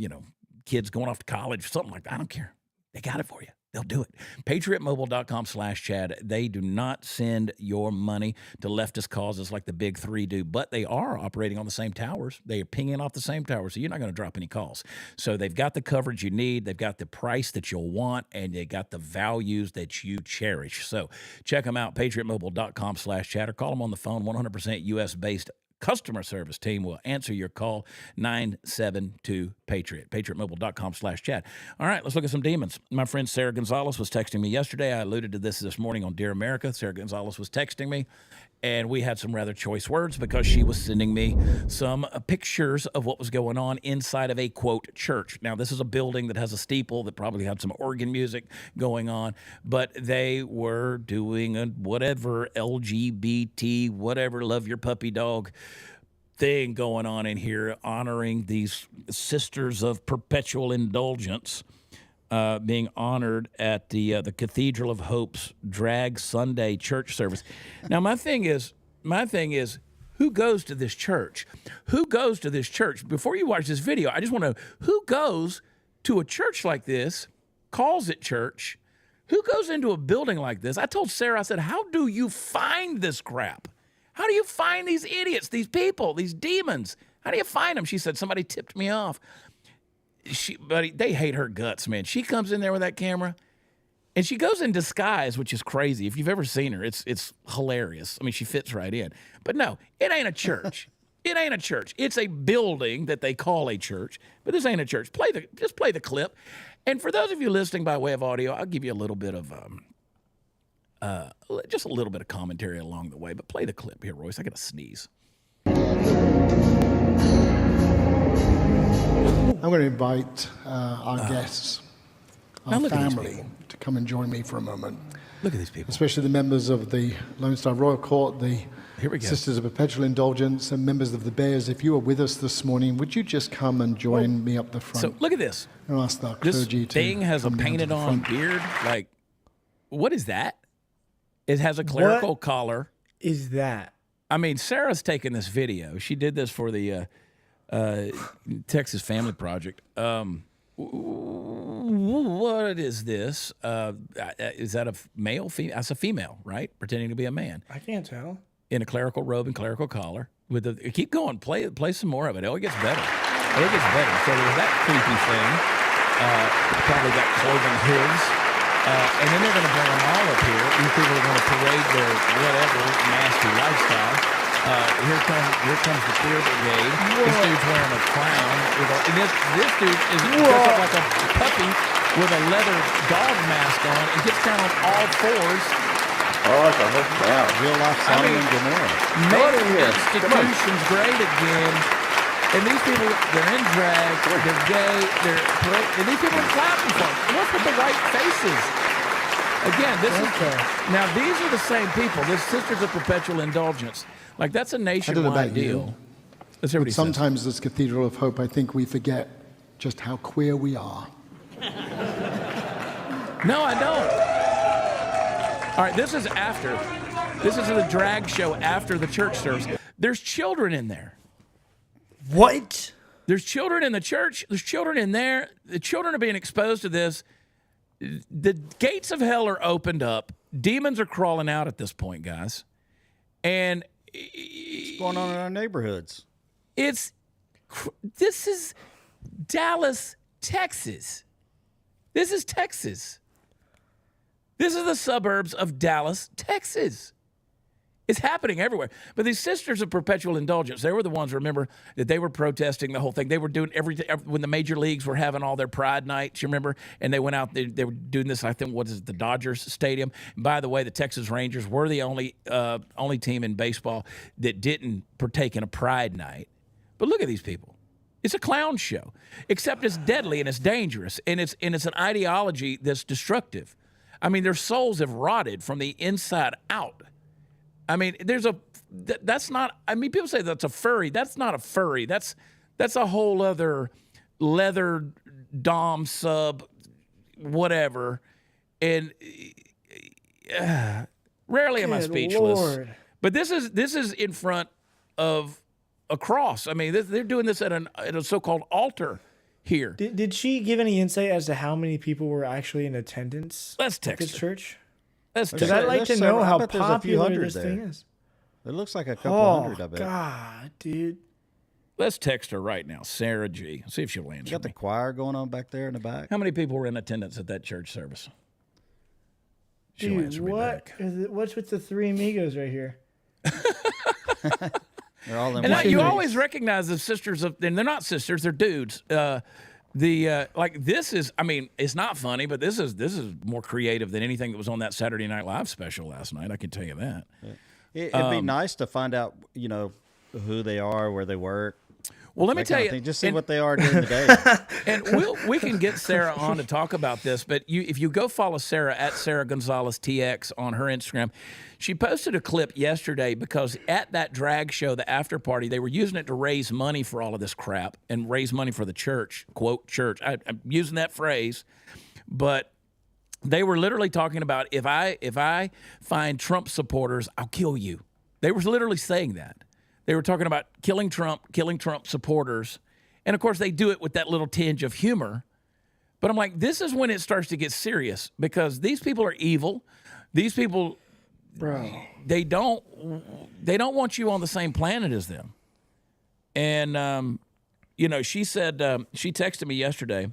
kids going off to college, something like that, I don't care. They got it for you. They'll do it. PatriotMobile.com/Chad. They do not send your money to leftist causes like the big three do, but they are operating on the same towers. They are pinging off the same towers, so you're not going to drop any calls. So they've got the coverage you need. They've got the price that you'll want, and they got the values that you cherish. So check them out, PatriotMobile.com/Chad, or call them on the phone. 100% U.S.-based customer service team will answer your call, 972-PATRIOT, patriotmobile.com/Chad. All right, let's look at some demons. My friend Sarah Gonzalez was texting me yesterday. I alluded to this morning on Dear America. Sarah Gonzalez was texting me, and we had some rather choice words because she was sending me some pictures of what was going on inside of a, quote, church. Now, this is a building that has a steeple that probably had some organ music going on, but they were doing a whatever LGBT, whatever, love your puppy dog thing going on in here, honoring these sisters of perpetual indulgence, being honored at the Cathedral of Hope's Drag Sunday church service. Now, my thing is, who goes to this church? Who goes to this church? Before you watch this video, I just want to know, who goes to a church like this, calls it church? Who goes into a building like this? I told Sarah, I said, how do you find this crap? How do you find these idiots, these people, these demons? How do you find them? She said, somebody tipped me off. Buddy, they hate her guts, man. She comes in there with that camera, and she goes in disguise, which is crazy. If you've ever seen her, it's hilarious. I mean, she fits right in. But no, it ain't a church. It ain't a church. It's a building that they call a church, but this ain't a church. Just play the clip. And for those of you listening by way of audio, I'll give you a little bit of just a little bit of commentary along the way. But play the clip here, Royce. I got to sneeze. I'm going to invite our guests, our now look at these family, to come and join me for a moment. Look at these people. especially the members of the Lone Star Royal Court, the Here we go. Sisters of Perpetual Indulgence, and members of the Bears. If you are with us this morning, would you just come and join me up the front? So look at this. And ask our This clergy to thing has a come down to painted the on front. beard. Like, what is that? It has a clerical What? collar. Is that? I mean, Sarah's taking this video. She did this for the Texas Family Project. What is this? Is that a male? Female? That's a female, right? Pretending to be a man I can't tell. in a clerical robe and clerical collar. With the keep going, play some more of it. Oh, it gets better. It gets better. So there's that creepy thing. Probably got clothing hooves. And then they're going to bring them all up here. These people are going to parade their whatever nasty lifestyle. Here comes the Fear Brigade. This dude's wearing a crown. And this dude is dressed up like a puppy with a leather dog mask on and gets down on all fours. Real life Sodom and Gomorrah. Making institutions great again. And these people, they're in drag, they're gay, and these people are clapping for them. Look at the white faces. Again, this is now these are the same people. This Sisters of Perpetual Indulgence. Like that's a nationwide about deal. you, Let's hear what he says. Sometimes as Cathedral of Hope, I think we forget just how queer we are. No, I don't. All right, this is after. This is the drag show after the church service. There's children in there. What? There's children in the church. There's children in there. The children are being exposed to this. The gates of hell are opened up. Demons are crawling out at this point, guys. And What's going on in our neighborhoods? this is Dallas, Texas. This is Texas. This is the suburbs of Dallas, Texas. It's happening everywhere. But these Sisters of Perpetual Indulgence, they were the ones, remember, that they were protesting the whole thing. They were doing when the major leagues were having all their pride nights, you remember? And they went out, they were doing this, I think, what is it, the Dodgers Stadium. And by the way, the Texas Rangers were the only team in baseball that didn't partake in a pride night. But look at these people. It's a clown show, except it's deadly and it's dangerous. And it's an ideology that's destructive. I mean, their souls have rotted from the inside out. I mean, that's not, I mean, people say that's a furry. That's not a furry. That's a whole other leather dom sub, whatever. And rarely am I speechless. Lord. But this is in front of a cross. I mean, they're doing this at a so-called altar here. Did she give any insight as to how many people were actually in attendance Let's at text this her. church? Let's Because text I'd her. like to There's know several- I how bet there's a few popular hundred this there. thing is. It looks like a couple Oh, hundred, I bet. God, dude. Let's text her right now, Sarah G. See if she'll You answer got the me. choir going on back there in the back. How many people were in attendance at that church service? She'll Dude, answer me back. what's with the three amigos right here? They're all in And white you suits. always recognize the sisters of, and they're not sisters, they're dudes. Like this is, I mean, it's not funny, but this is more creative than anything that was on that Saturday Night Live special last night. I can tell you that. It'd be nice to find out, who they are, where they work. Well, let me that tell kind you, of thing. Just see and- what they are during the day. and we can get Sarah on to talk about this, but if you go follow Sarah at Sarah Gonzalez TX on her Instagram, she posted a clip yesterday because at that drag show, the after party, they were using it to raise money for all of this crap and raise money for the church, quote, church. I'm using that phrase, but they were literally talking about if I find Trump supporters, I'll kill you. They were literally saying that. They were talking about killing Trump supporters. And, of course, they do it with that little tinge of humor. But I'm like, this is when it starts to get serious because these people are evil. These people, Bro. they don't want you on the same planet as them. And, she said, she texted me yesterday,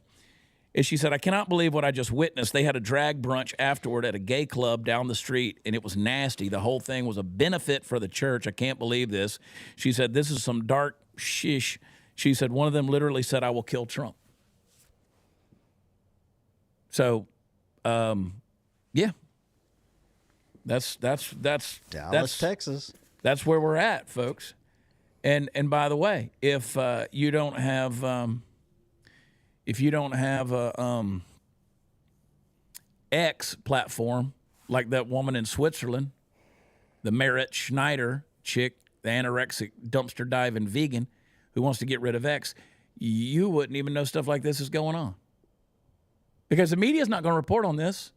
and she said, I cannot believe what I just witnessed. They had a drag brunch afterward at a gay club down the street, and it was nasty. The whole thing was a benefit for the church. I can't believe this. She said, this is some dark shish. She said, one of them literally said, I will kill Trump. So, yeah. That's Dallas, Texas. That's where we're at, folks. And by the way, if you don't have a X platform like that woman in Switzerland, the Merit Schneider chick, the anorexic dumpster diving vegan who wants to get rid of X, you wouldn't even know stuff like this is going on. Because the media is not going to report on this.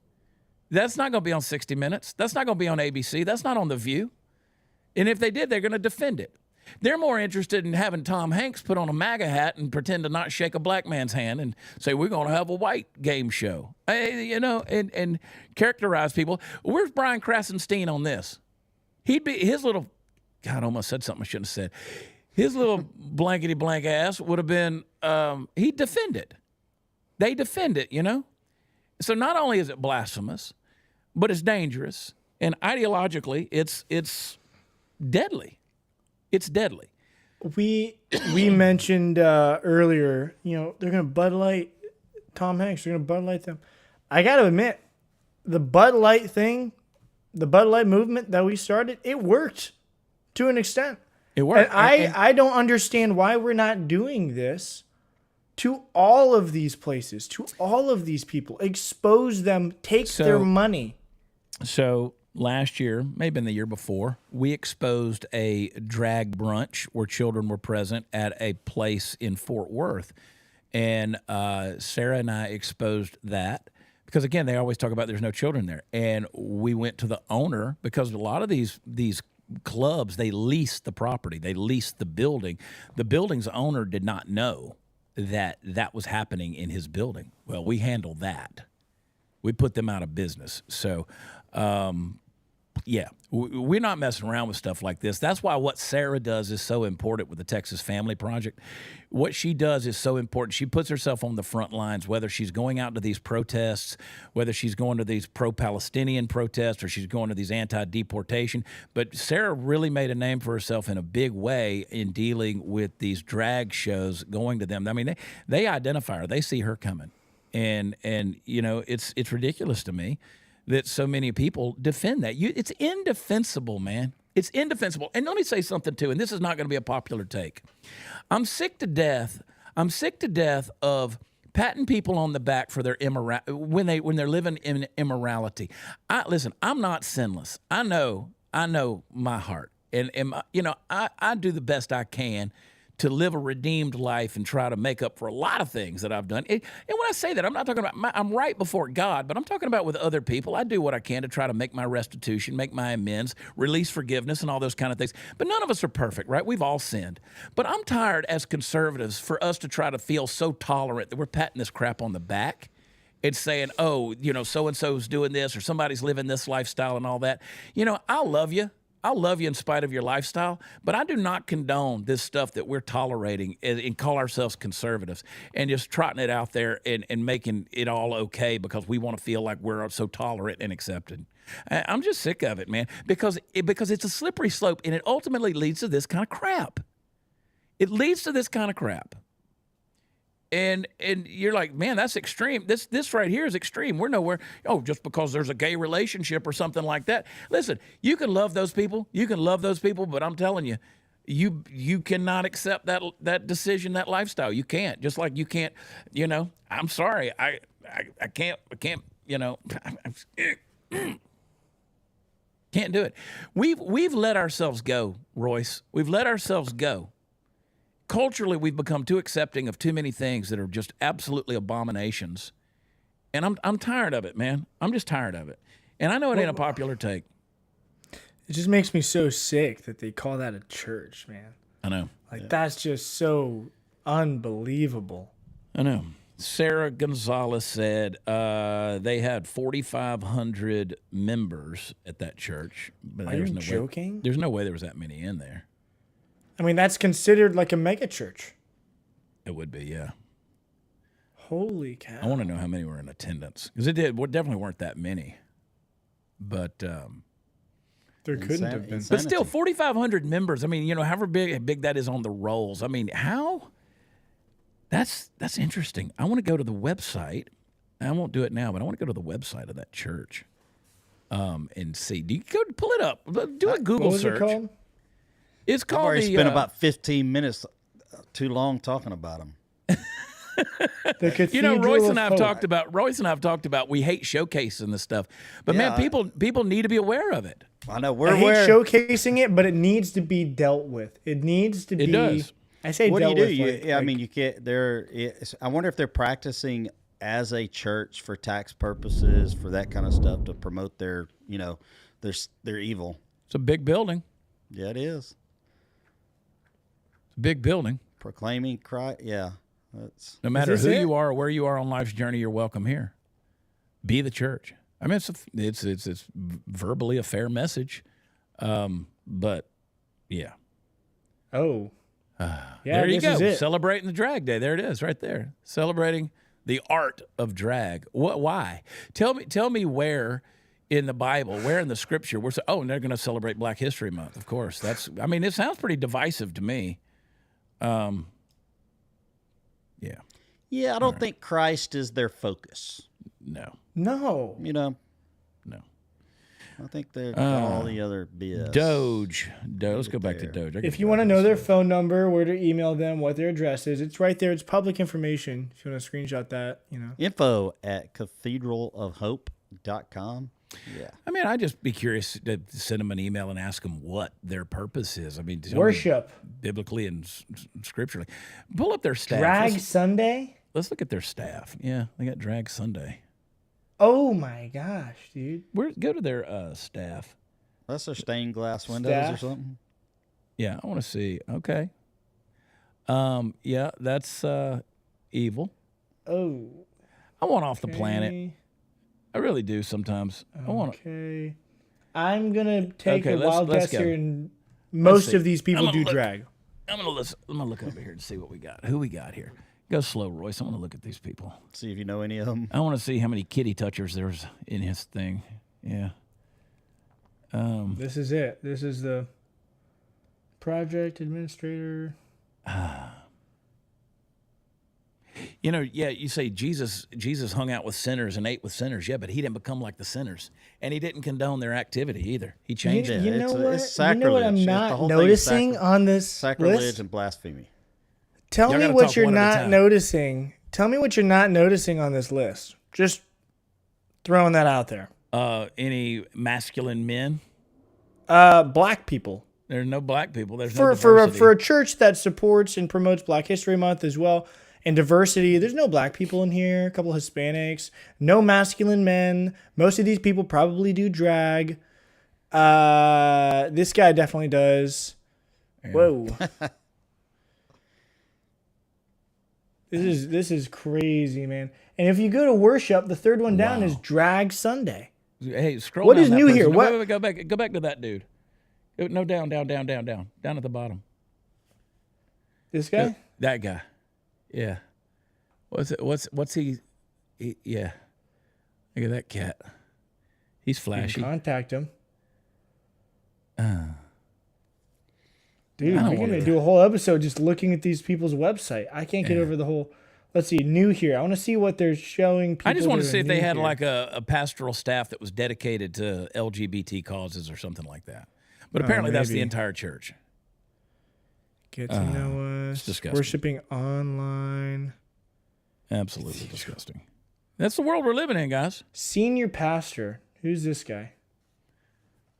That's not going to be on 60 Minutes. That's not going to be on ABC. That's not on The View. And if they did, they're going to defend it. They're more interested in having Tom Hanks put on a MAGA hat and pretend to not shake a black man's hand and say, we're going to have a white game show, and characterize people. Where's Brian Krasenstein on this? He'd be his little, God, I almost said something I shouldn't have said. His little blankety blank ass would have been, he'd defend it. They defend it, So not only is it blasphemous, but it's dangerous. And ideologically, it's deadly. It's deadly. We mentioned earlier, they're going to Bud Light Tom Hanks. They're going to Bud Light them. I got to admit, the Bud Light thing, the Bud Light movement that we started, it worked to an extent. It worked. And I don't understand why we're not doing this to all of these places, to all of these people. Expose them, take their money. So last year, maybe in the year before, we exposed a drag brunch where children were present at a place in Fort Worth. And Sarah and I exposed that because, again, they always talk about there's no children there. And we went to the owner because a lot of these clubs, they lease the property. They lease the building. The building's owner did not know that was happening in his building. Well, we handled that. We put them out of business. So, yeah, we're not messing around with stuff like this. That's why what Sarah does is so important with the Texas Family Project. What she does is so important. She puts herself on the front lines, whether she's going out to these protests, whether she's going to these pro-Palestinian protests, or she's going to these anti-deportation. But Sarah really made a name for herself in a big way in dealing with these drag shows, going to them. I mean, they identify her. They see her coming. And it's ridiculous to me that so many people defend that. It's indefensible, man. It's indefensible. And let me say something, too, and this is not going to be a popular take. I'm sick to death of patting people on the back for their when they're living in immorality. Listen, I'm not sinless. I know my heart. And I do the best I can to live a redeemed life and try to make up for a lot of things that I've done. And when I say that, I'm not talking about I'm right before God, but I'm talking about with other people. I do what I can to try to make my restitution, make my amends, release forgiveness, and all those kind of things. But none of us are perfect, right? We've all sinned. But I'm tired as conservatives for us to try to feel so tolerant that we're patting this crap on the back. It's saying, oh, so-and-so's doing this or somebody's living this lifestyle and all that. I'll love you. I'll love you in spite of your lifestyle, but I do not condone this stuff that we're tolerating and call ourselves conservatives and just trotting it out there and making it all okay because we want to feel like we're so tolerant and accepted. I'm just sick of it, man, because it's a slippery slope and it ultimately leads to this kind of crap. It leads to this kind of crap. And you're like, man, that's extreme. This right here is extreme. We're nowhere. Oh, just because there's a gay relationship or something like that. Listen, you can love those people. But I'm telling you, you cannot accept that decision, that lifestyle. You can't. Just like you can't. I'm sorry. I can't. Can't do it. We've let ourselves go, Royce. We've let ourselves go. Culturally, we've become too accepting of too many things that are just absolutely abominations. And I'm tired of it, man. I'm just tired of it. And I know it ain't a popular take. It just makes me so sick that they call that a church, man. I know. That's just so unbelievable. I know. Sarah Gonzalez said they had 4,500 members at that church. But Are you joking? There's no way there was that many in there. I mean, that's considered like a mega church. It would be, yeah. Holy cow. I want to know how many were in attendance. Because definitely weren't that many. But there couldn't have been. But still, 4,500 members. I mean, however big that is on the rolls. I mean, how? That's interesting. I want to go to the website. I won't do it now, but I want to go to the website of that church and see. Do you go pull it up? Do a Google search. What was it called? It's called I've already spent about 15 minutes too long talking about them. The cathedral Royce and I of have hope. talked about we hate showcasing this stuff, but Yeah, man, people need to be aware of it. I know I we're hate aware. showcasing it, but it needs to be dealt with. It needs to be. It does. I say What do you dealt do? with. I mean, you can't. I wonder if they're practicing as a church for tax purposes, for that kind of stuff, to promote their, their evil. It's a big building. Yeah, it is. It's a big building. Proclaiming Christ. Yeah, that's. No matter this who it? you are or where you are on life's journey, you're welcome here. Be the church. I mean, it's verbally a fair message, but yeah. Oh. There you this go. is it. Celebrating the drag day. There it is, right there. Celebrating the art of drag. What? Why? Tell me where in the Bible, where in the Scripture, and they're going to celebrate Black History Month. Of course, it sounds pretty divisive to me. Yeah. Yeah, I don't think Christ is their focus. No. No. No. I think they're all the other BS. DOGE. Let's go back to DOGE. If you want to know their phone number, where to email them, what their address is, it's right there. It's public information. If you want to screenshot that, info@cathedralofhope.com. Yeah. I mean, I'd just be curious to send them an email and ask them what their purpose is. I mean, tell me worship. biblically and scripturally. Pull up their staff. Drag Sunday. Let's look at their staff. Yeah, they got Drag Sunday. Oh my gosh, dude. Go to their staff. That's their stained glass windows Staff. or something. Yeah, I want to see. Okay. Yeah, that's evil. Oh. I want off the planet. Okay. I really do sometimes. I want to. Okay. I'm gonna take Okay, a let's wild guess go. here, and most see. of these people I'm gonna do look. drag. I'm gonna look over here and see what we got. Who we got here? Go slow, Royce. I want to look at these people. See if you know any of them. I want to see how many kitty touchers there's in his thing. Yeah. This is it. This is the project administrator. You say Jesus hung out with sinners and ate with sinners. Yeah, but he didn't become like the sinners, and he didn't condone their activity either. He changed it. You know what? It's You know what I'm sacrilege. The not whole thing is noticing on this Sacrilege list? and blasphemy. Tell Y'all me gotta what talk you're one at a not time. noticing. Tell me what you're not noticing on this list. Just throwing that out there. Any masculine men? Black people. There's no black people. There's no For diversity. a church that supports and promotes Black History Month as well, and diversity, there's no black people in here. A couple Hispanics. No masculine men. Most of these people probably do drag. This guy definitely does. Whoa. This is crazy, man. And if you go to worship, the third one down is Drag Sunday. Hey, scroll. What down is that new person. here? No, What- wait, go back to that dude. No, down at the bottom. This guy? That guy. Yeah. What's he? Yeah. Look at that cat. He's You flashy. can contact him. Dude, I don't we're wanna- gonna do a whole episode just looking at these people's website. I can't get over the whole. Let's see, new here. I want to see what they're showing people. I just want to that are see if they new had here. like a pastaral staff that was dedicated to LGBT causes or something like that. But apparently that's the maybe. entire church. Get to know us. disgusting. Worshiping online. Absolutely disgusting. That's the world we're living in, guys. Senior pastor. Who's this guy?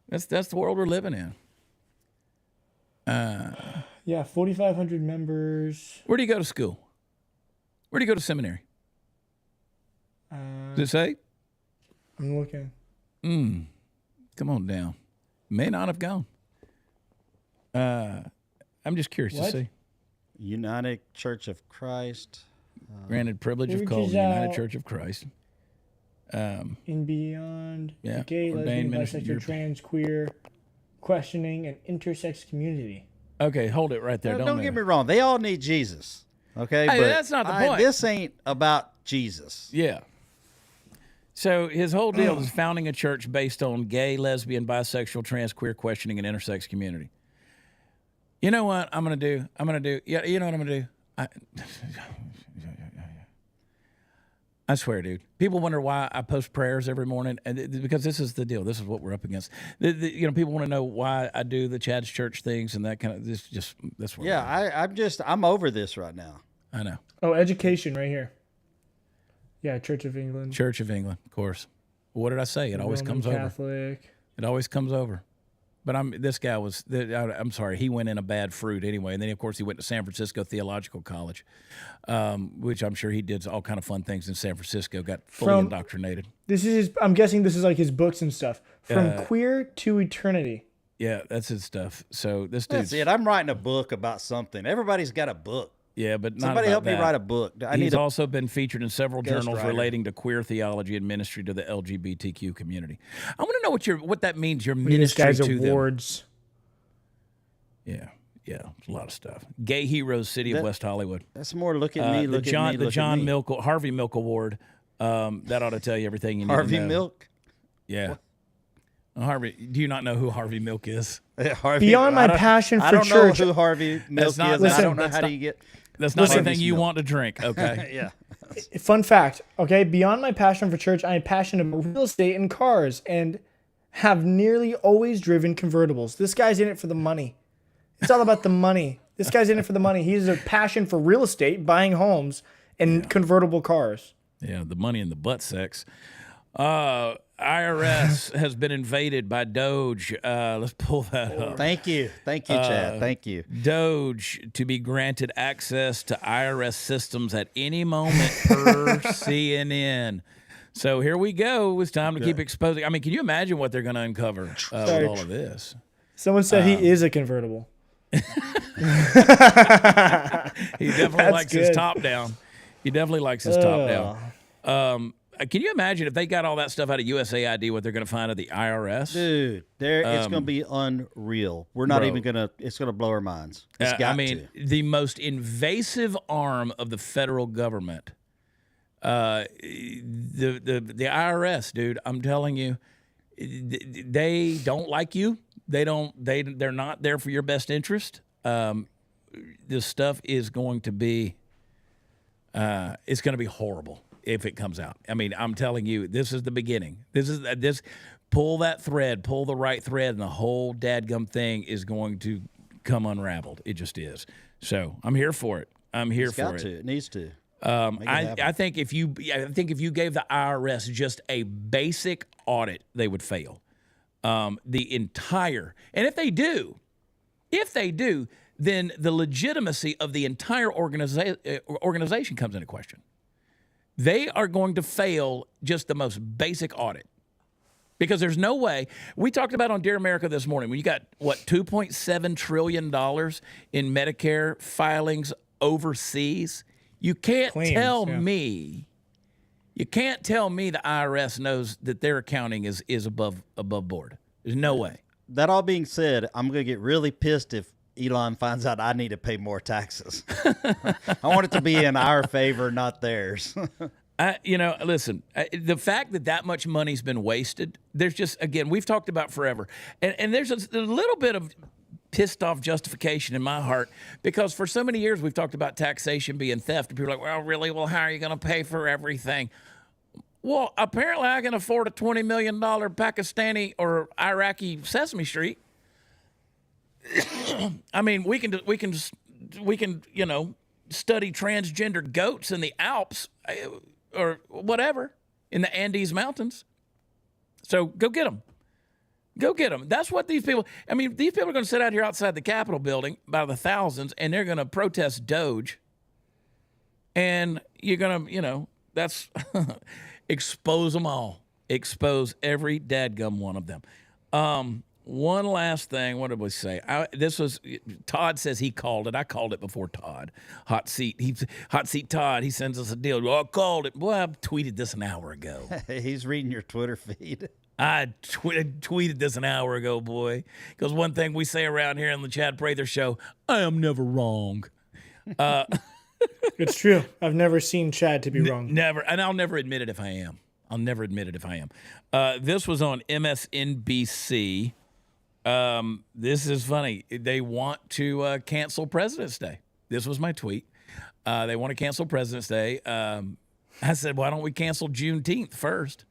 That's the world we're living in. Yeah, 4,500 members. Where do you go to school? Where do you go to seminary? Does it say? I'm looking. Come on down. May not have gone. I'm just curious What? to see. United Church of Christ. Granted privilege of Churches calling the United out. Church of Christ. In beyond. Yeah, Gay, lesbian, ordained ministry, bisexual, Europe. trans, queer, questioning, and intersex community. Okay, hold it right there. Now, don't get me wrong. They all need Jesus. Okay? Hey, but that's not the point. This ain't about Jesus. Yeah. So his whole deal is founding a church based on gay, lesbian, bisexual, trans, queer, questioning, and intersex community. You know what I'm going to do? Yeah, you know what I'm going to do? I swear, dude. People wonder why I post prayers every morning, and because this is the deal. This is what we're up against. People want to know why I do the Chad's Church things and that kind of. That's what. Yeah, I'm over this right now. I know. Oh, education right here. Yeah, Church of England. Church of England, of course. What did I say? It always Roman comes over. Catholic. It always comes over. But I'm sorry, he went in a bad fruit anyway. And then, of course, he went to San Francisco Theological College, which I'm sure he did all kind of fun things in San Francisco, got fully indoctrinated. I'm guessing this is like his books and stuff. From Queer to Eternity. Yeah, that's his stuff. So this dude's... That's it. I'm writing a book about something. Everybody's got a book. Yeah, but not somebody about help that. me write a book. He's also been featured in several journals writer. relating to queer theology and ministry to the LGBTQ community. I want to know what that means. Your These ministry guys to awards. them. Yeah, it's a lot of stuff. Gay Heroes, City of West Hollywood. That's more look at me, The John Milk. Harvey Milk Award. That ought to tell you everything you need to know. Harvey Milk? Yeah. Harvey, do you not know who Harvey Milk is? Harvey, Beyond my passion for I don't church. know who Harvey Milk is. not- and I don't know that's how not- do you get. That's not Listen. anything you want to drink, okay? Yeah. Fun fact, okay? Beyond my passion for church, I am passionate about real estate and cars and have nearly always driven convertibles. This guy's in it for the money. It's all about the money. This guy's in it for the money. He has a passion for real estate, buying homes, and convertible cars. Yeah, the money and the butt sex. IRS has been invaded by DOGE. Let's pull that up. Thank you, Chad. Thank you. DOGE to be granted access to IRS systems at any moment per CNN. So here we go. It's time to keep exposing. I mean, can you imagine what they're going to uncover with all of this? Someone said he is a convertible. He definitely likes his good. top down. He definitely likes his top down. Can you imagine if they got all that stuff out of USAID, what they're going to find at the IRS? Dude, it's going to be unreal. We're not even going to, it's going to blow our minds. It's got to. The most invasive arm of the federal government, the IRS, dude, I'm telling you, they don't like you. They're not there for your best interest. This stuff is going to be, it's going to be horrible if it comes out. I mean, I'm telling you, this is the beginning. This pull that thread, pull the right thread, and the whole dadgum thing is going to come unraveled. It just is. So I'm here for it. I'm here for it. It needs to. I think if you gave the IRS just a basic audit, they would fail. The entire, and if they do, then the legitimacy of the entire organization comes into question. They are going to fail just the most basic audit. Because there's no way. We talked about on Dear America this morning, when you got, $2.7 trillion in Medicare filings overseas. You can't tell me the IRS knows that their accounting is above board. There's no way. That all being said, I'm going to get really pissed if Elon finds out I need to pay more taxes. I want it to be in our favor, not theirs. Listen, the fact that much money's been wasted, there's just, again, we've talked about forever. And there's a little bit of pissed off justification in my heart because for so many years we've talked about taxation being theft. And people are like, well, really? Well, how are you going to pay for everything? Well, apparently I can afford a $20 million Pakistani or Iraqi Sesame Street. I mean, we can study transgender goats in the Alps or whatever in the Andes Mountains. So go get them. Go get them. That's what these people. I mean, these people are going to sit out here outside the Capitol building by the thousands, and they're going to protest DOGE. And you're going to, that's expose them all. Expose every dadgum one of them. One last thing. What did we say? Todd says he called it. I called it before Todd. Hot seat Todd. He sends us a deal. Well, I called it. Well, I tweeted this an hour ago. He's reading your Twitter feed. I tweeted this an hour ago, boy. Because one thing we say around here on the Chad Prather Show, I am never wrong. It's true. I've never seen Chad to be wrong. Never. And I'll never admit it if I am. This was on MSNBC. This is funny. They want to cancel President's Day. This was my tweet. They want to cancel President's Day. I said, why don't we cancel Juneteenth first?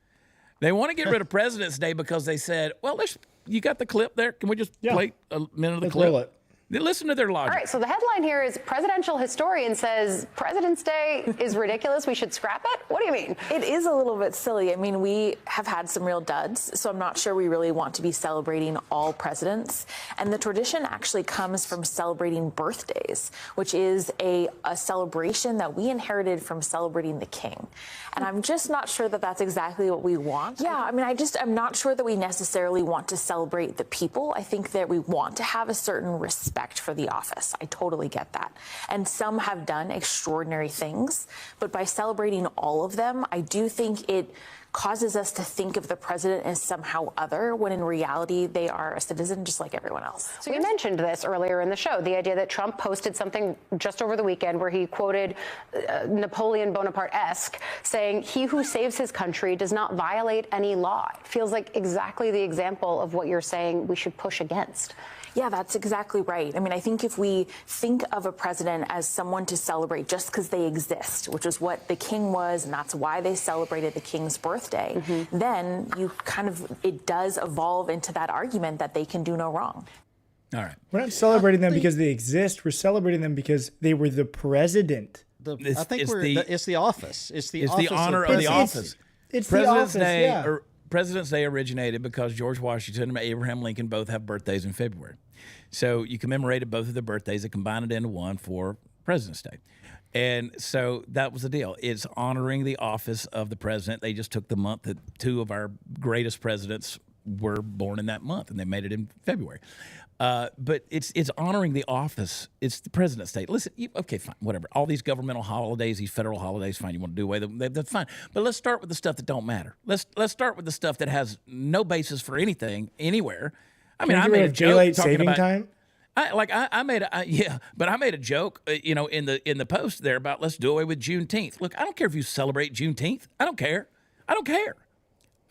They want to get rid of President's Day because they said, well, you got the clip there. Can we just play a minute of the clip? Roll it. Listen to their logic. All right, so the headline here is presidential historian says President's Day is ridiculous. We should scrap it. What do you mean? It is a little bit silly. I mean, we have had some real duds, so I'm not sure we really want to be celebrating all presidents. And the tradition actually comes from celebrating birthdays, which is a celebration that we inherited from celebrating the king. And I'm just not sure that that's exactly what we want. Yeah, I mean, I'm not sure that we necessarily want to celebrate the people. I think that we want to have a certain respect for the office. I totally get that. And some have done extraordinary things, but by celebrating all of them, I do think it causes us to think of the president as somehow other, when in reality they are a citizen just like everyone else. So you mentioned this earlier in the show, the idea that Trump posted something just over the weekend where he quoted Napoleon Bonaparte-esque, saying, "He who saves his country does not violate any law." It feels like exactly the example of what you're saying we should push against. Yeah, that's exactly right. I mean, I think if we think of a president as someone to celebrate just because they exist, which is what the king was, and that's why they celebrated the king's birthday, then it does evolve into that argument that they can do no wrong. All right. We're not celebrating them because they exist. We're celebrating them because they were the president. I think it's the office. It's the honor of the office. It's President's the office, Day. yeah. President's Day originated because George Washington and Abraham Lincoln both have birthdays in February. So you commemorated both of their birthdays and combined it into one for President's Day. And so that was the deal. It's honoring the office of the president. They just took the month that two of our greatest presidents were born in that month, and they made it in February. But it's honoring the office. It's the President's Day. Listen, okay, fine, whatever. All these governmental holidays, these federal holidays, fine. You want to do away with them, that's fine. But let's start with the stuff that don't matter. Let's start with the stuff that has no basis for anything anywhere. I mean, I made a joke daylight talking saving about time. I made a joke, in the post there about let's do away with Juneteenth. Look, I don't care if you celebrate Juneteenth. I don't care.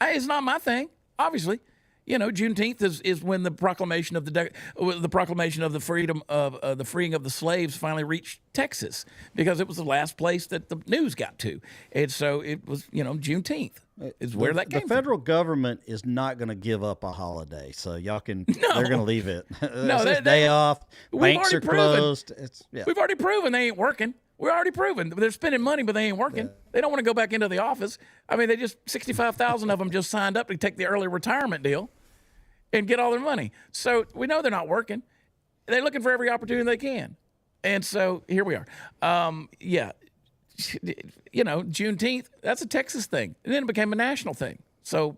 It's not my thing, obviously. Juneteenth is when the proclamation of the freedom of the freeing of the slaves finally reached Texas, because it was the last place that the news got to, and so it was Juneteenth is where that came from. The federal government is not going to give up a holiday, so y'all can. They're going to leave it. It's day off. Banks are closed. We've already proven they ain't working. We're already proven they're spending money, but they ain't working. They don't want to go back into the office. I mean, 65,000 of them just signed up to take the early retirement deal and get all their money. So we know they're not working. They're looking for every opportunity they can. And so here we are. Juneteenth, that's a Texas thing. And then it became a national thing. So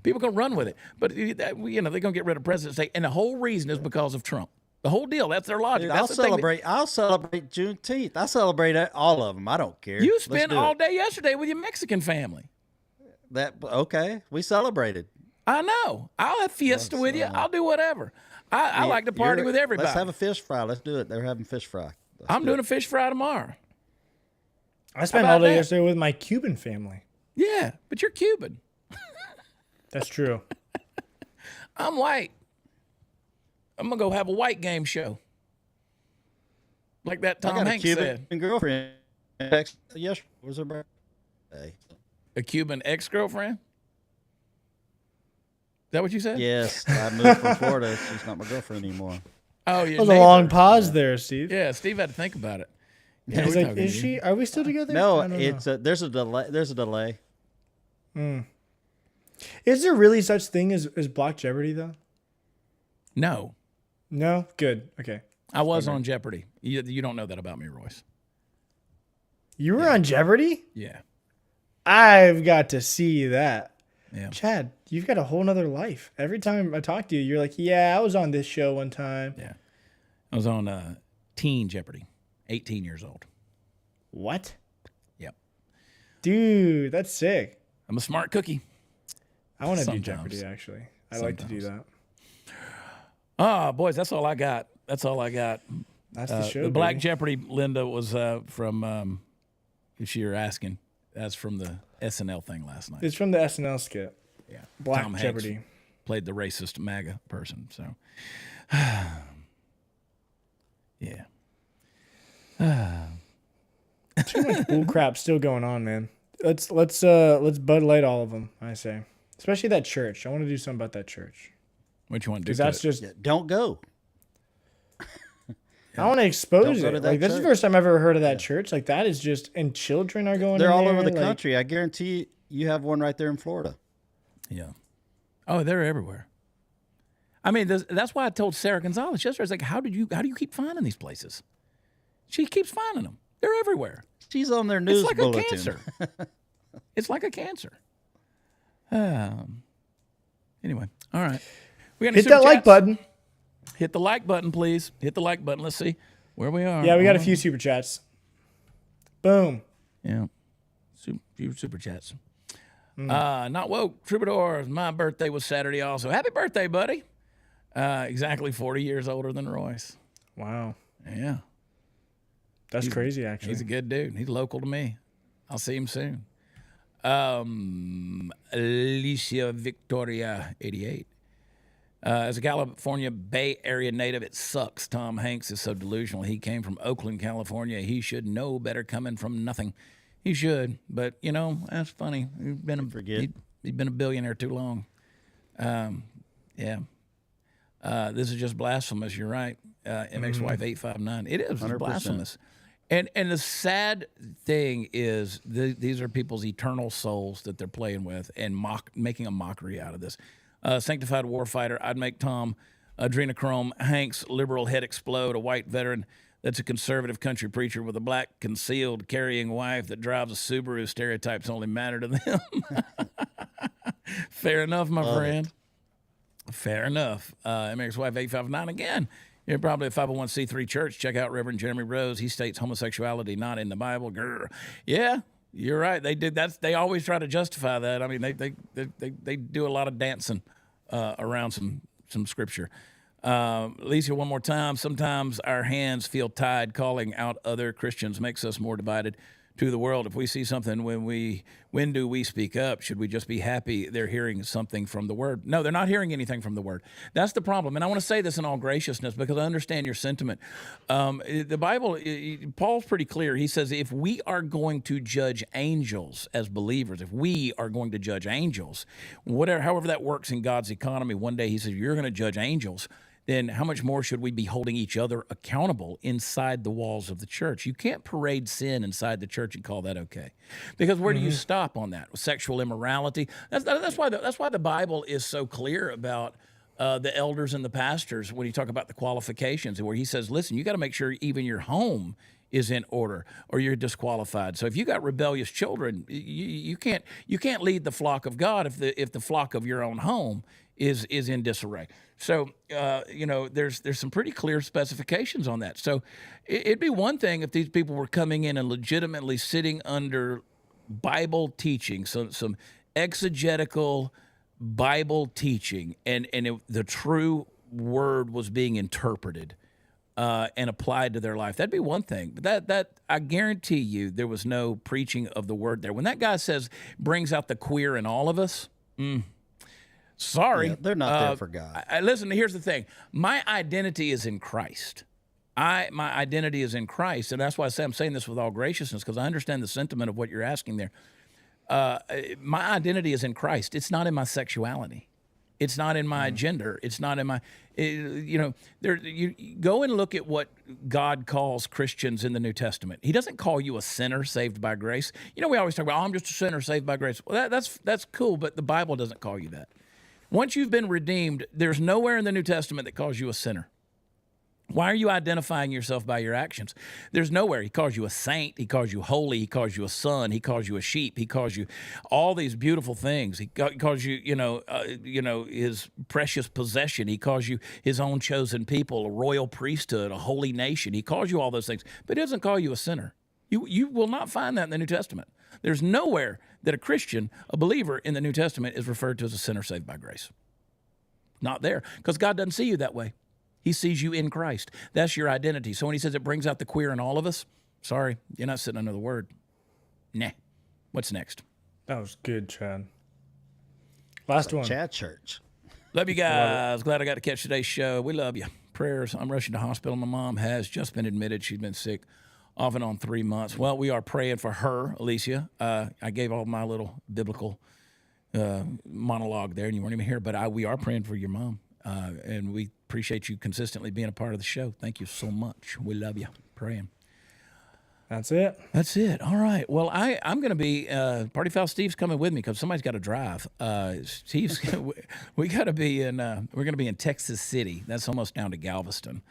people can run with it. But, they're going to get rid of President's Day. And the whole reason is because of Trump. The whole deal. That's their logic. Dude, I'll celebrate Juneteenth. I celebrate all of them. I don't care. You spent all day yesterday with your Mexican family. Okay. We celebrated. I know. I'll have fiesta with you. I'll do whatever. I like to party with everybody. Let's have a fish fry. Let's do it. They're having fish fry. I'm doing a fish fry tomorrow. I spent all day yesterday with my Cuban family. Yeah, but you're Cuban. That's true. I'm white. I'm going to go have a white game show. Like that Tom Hanks said. I got a Cuban girlfriend. Yes, was her birthday. A Cuban ex-girlfriend? Is that what you said? Yes, I moved from Florida. She's not my girlfriend anymore. Oh, yeah. That was a long pause there, Steve. Yeah, Steve had to think about it. Yeah, he's like, is she? Are we still together? No, there's a delay. There's a delay. Is there really such thing as Block Jeopardy though? No. No? Good. Okay. I was on Jeopardy. You don't know that about me, Royce. You were on Jeopardy? Yeah. I've got to see that. Yeah. Chad, you've got a whole nother life. Every time I talk to you, you're like, yeah, I was on this show one time. Yeah. I was on Teen Jeopardy, 18 years old. What? Yep. Dude, that's sick. I'm a smart cookie. I want to do Jeopardy, actually. I like to do that. Oh, boys, that's all I got. That's the show. The Black Jeopardy, Linda, was from, if you're asking, that's from the SNL thing last night. It's from the SNL skit. Yeah. Black Tom Jeopardy. Hanks played the racist MAGA person. So, yeah. Too much bull crap still going on, man. Let's Bud Light all of them, I say. Especially that church. I want to do something about that church. What you want to do? Because that's just don't go. I want to expose Don't go to it. that Like, this is the church. first time I've ever heard of that church. Like, that is just, and children are going They're in all there, over the like- country. I guarantee you have one right there in Florida. Yeah. Oh, they're everywhere. I mean, that's why I told Sarah Gonzalez yesterday. I was like, how do you keep finding these places? She keeps finding them. They're everywhere. She's on their news It's like bulletin. a cancer. It's like a cancer. Anyway, all right. We got any Hit that super like chats? button. Hit the like button, please. Hit the like button. Let's see where we are. Yeah, we got a few super chats. Boom. Yeah. Few super chats. Not woke. Troubadours. My birthday was Saturday also. Happy birthday, buddy. Exactly 40 years older than Royce. Wow. Yeah. That's crazy, actually. He's a good dude. He's local to me. I'll see him soon. Alicia Victoria, 88. As a California Bay Area native, it sucks. Tom Hanks is so delusional. He came from Oakland, California. He should know better coming from nothing. He should, but you know that's funny. He's been he's been a billionaire too long. Yeah. This is just blasphemous. You're right. MX Wife 859. It is 100%. blasphemous. And the sad thing is these are people's eternal souls that they're playing with and making a mockery out of this. Sanctified warfighter, I'd make Tom adrenochrome, Hanks liberal head explode, a white veteran that's a conservative country preacher with a black concealed carrying wife that drives a Subaru. Stereotypes only matter to them. Fair enough, my friend. Fair enough. MX Wife 859 again. You're probably a 501c3 church. Check out Reverend Jeremy Rose. He states homosexuality not in the Bible. Grr. Yeah, you're right. They did that. They always try to justify that. I mean, they do a lot of dancing around some scripture. Alicia, one more time. Sometimes our hands feel tied. Calling out other Christians makes us more divided to the world. If we see something, when do we speak up? Should we just be happy they're hearing something from the Word? No, they're not hearing anything from the Word. That's the problem. And I want to say this in all graciousness because I understand your sentiment. The Bible, Paul's pretty clear. He says if we are going to judge angels as believers, if we are going to judge angels, however that works in God's economy, one day he says you're going to judge angels, then how much more should we be holding each other accountable inside the walls of the church? You can't parade sin inside the church and call that okay, because where do you stop on that? Sexual immorality. That's why the Bible is so clear about the elders and the pastors when you talk about the qualifications, where he says, listen, you got to make sure even your home is in order or you're disqualified. So if you got rebellious children, you can't lead the flock of God if the flock of your own home is in disarray. So, there's some pretty clear specifications on that. So it'd be one thing if these people were coming in and legitimately sitting under Bible teaching, some exegetical Bible teaching, and the true word was being interpreted and applied to their life. That'd be one thing. But that I guarantee you there was no preaching of the word there. When that guy says, brings out the queer in all of us, sorry. Yeah, they're not there for God. Listen, here's the thing. My identity is in Christ. My identity is in Christ, and that's why I'm saying this with all graciousness, because I understand the sentiment of what you're asking there. My identity is in Christ. It's not in my sexuality. It's not in my gender. It's not in my, you go and look at what God calls Christians in the New Testament. He doesn't call you a sinner saved by grace. We always talk about, I'm just a sinner saved by grace. Well, that's cool, but the Bible doesn't call you that. Once you've been redeemed, there's nowhere in the New Testament that calls you a sinner. Why are you identifying yourself by your actions? There's nowhere. He calls you a saint. He calls you holy. He calls you a son. He calls you a sheep. He calls you all these beautiful things. He calls you, his precious possession. He calls you his own chosen people, a royal priesthood, a holy nation. He calls you all those things, but he doesn't call you a sinner. You will not find that in the New Testament. There's nowhere that a Christian, a believer in the New Testament, is referred to as a sinner saved by grace. Not there, because God doesn't see you that way. He sees you in Christ. That's your identity. So when he says it brings out the queer in all of us, sorry, you're not sitting under the word. Nah. What's next? That was good, Chad. Last one. Chad Church. Love you guys. Glad I got to catch today's show. We love you. Prayers. I'm rushing to hospital. My mom has just been admitted. She's been sick off and on 3 months. Well, we are praying for her, Alicia. I gave all my little biblical monologue there, and you weren't even here, but we are praying for your mom. And we appreciate you consistently being a part of the show. Thank you so much. We love you. Praying. That's it. That's it. All right. Well, I'm going to be Party Foul Steve's coming with me because somebody's got to drive. Steve's we got to be in. We're going to be in Texas City. That's almost down to Galveston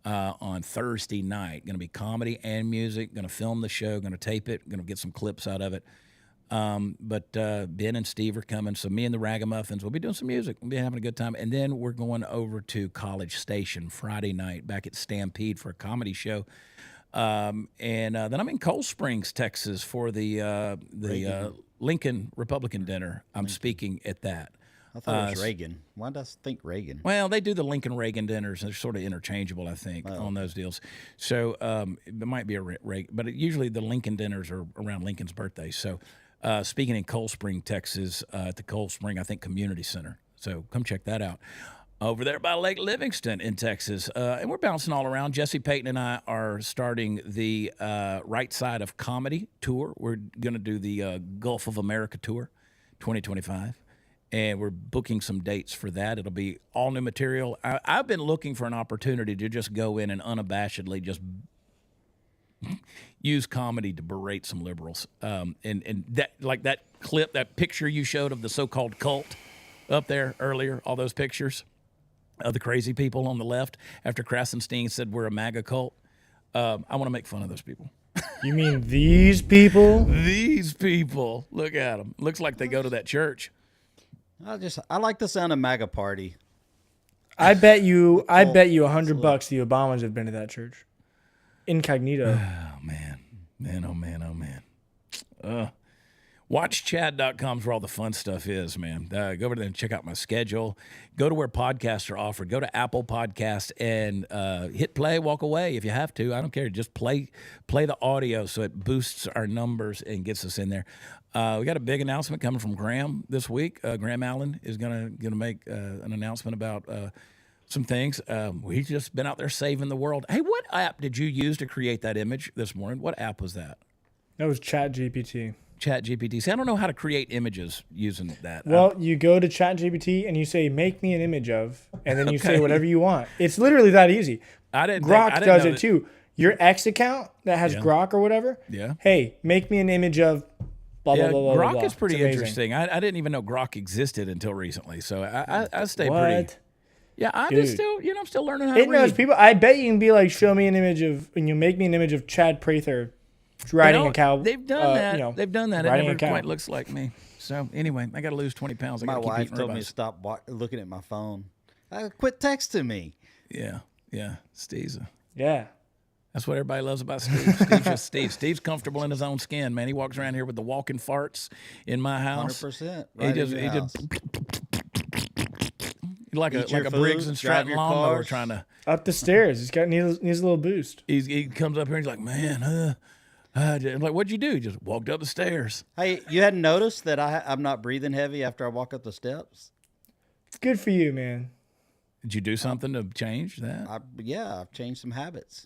on Thursday night. Going to be comedy and music. Going to film the show. Going to tape it. Going to get some clips out of it. But Ben and Steve are coming. So me and the Ragamuffins, we'll be doing some music. We'll be having a good time. And then we're going over to College Station Friday night back at Stampede for a comedy show. And then I'm in Cold Springs, Texas for the Lincoln Republican dinner. I'm speaking at that. I thought it was Reagan. Why did I think Reagan? Well, they do the Lincoln Reagan dinners. They're sort of interchangeable, I think, on those deals. So there might be a Reagan, but usually the Lincoln dinners are around Lincoln's birthday. So speaking in Cold Spring, Texas, at the Cold Spring, I think, Community Center. So come check that out. Over there by Lake Livingston in Texas. And we're bouncing all around. Jesse Payton and I are starting the Right Side of Comedy tour. We're going to do the Gulf of America tour 2025. And we're booking some dates for that. It'll be all new material. I've been looking for an opportunity to just go in and unabashedly just use comedy to berate some liberals. And that, like that clip, that picture you showed of the so-called cult up there earlier, all those pictures of the crazy people on the left after Krasenstein said we're a MAGA cult. I want to make fun of those people. You mean these people? These people. Look at them. Looks like they go to that church. I like the sound of MAGA party. I bet you $100 the Obamas have been to that church. Incognito. Oh, man. Oh, man. WatchChad.com is where all the fun stuff is, man. Go over there and check out my schedule. Go to where podcasts are offered. Go to Apple Podcast and hit play, walk away if you have to. I don't care. Just play the audio so it boosts our numbers and gets us in there. We got a big announcement coming from Graham this week. Graham Allen is gonna make an announcement about some things. He's just been out there saving the world. Hey, what app did you use to create that image this morning? What app was that? That was ChatGPT. ChatGPT. See, I don't know how to create images using that. Well, you go to ChatGPT and you say, make me an image of, and then you say whatever you want. It's literally that easy. Grok does it too. Your X account that has Grok or whatever. Yeah. Hey, make me an image of blah, blah, blah, blah, Grok blah. is pretty interesting. I didn't even know Grok existed until recently. So I stay pretty. Yeah, I'm still learning how to read. It knows people. I bet you can be like, show me an image of, and you make me an image of Chad Prather riding a cow. They've done that. They've done that. It never quite looks like me. So anyway, I got to lose 20 pounds. My wife told me to stop looking at my phone. Quit texting me. Yeah. Steve's Yeah. That's what everybody loves about Steve. Steve's just Steve. Steve's comfortable in his own skin, man. He walks around here with the walking farts in my house. 100%. He just like a Briggs and Stratton lawnmower trying to up the stairs. He's got needs a little boost. He comes up here and he's like, man, I'm like, what'd you do? He just walked up the stairs. Hey, you hadn't noticed that I'm not breathing heavy after I walk up the steps? Good for you, man. Did you do something to change that? I've changed some habits.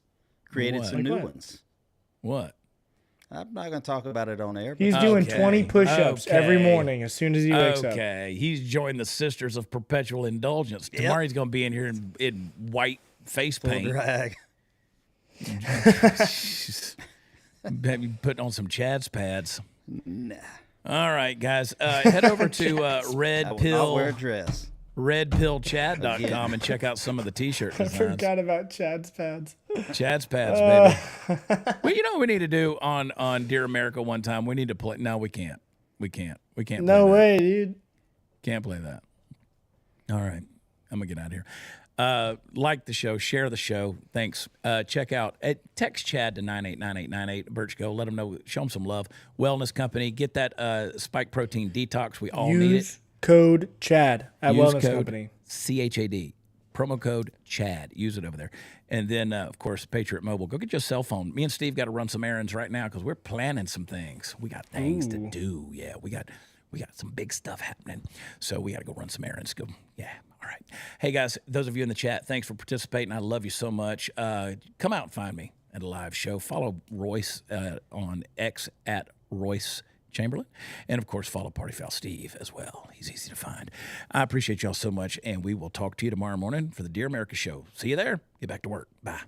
Created some new ones. What? I'm not going to talk about it on air. He's doing 20 push-ups every morning as soon as he wakes up. Okay. He's joined the Sisters of Perpetual Indulgence. Tomorrow he's going to be in here in white face paint. Drag. Maybe putting on some Chad's pads. Nah. All right, guys. Head over to Red Pill. I'll wear a dress. RedPillChad.com and check out some of the T-shirt designs. I forgot about Chad's pads. Chad's pads, baby. Well, you know what we need to do on Dear America one time? We need to play. No, we can't. We can't play no way, dude. Can't play that. All right. I'm going to get out of here. Like the show. Share the show. Thanks. Check out. Text Chad to 989898. Birch Go. Let them know. Show them some love. Wellness Company. Get that spike protein detox. We all need it. Code Chad at Use Wellness code Company. CHAD. Promo code Chad. Use it over there. And then, of course, Patriot Mobile. Go get your cell phone. Me and Steve got to run some errands right now because we're planning some things. We got things to do. Yeah, we got some big stuff happening. So we got to go run some errands. Go. Yeah. All right. Hey, guys, those of you in the chat, thanks for participating. I love you so much. Come out and find me at a live show. Follow Royce on X at Royce Chamberlain. And, of course, follow Party Foul Steve as well. He's easy to find. I appreciate y'all so much, and we will talk to you tomorrow morning for the Dear America Show. See you there. Get back to work. Bye.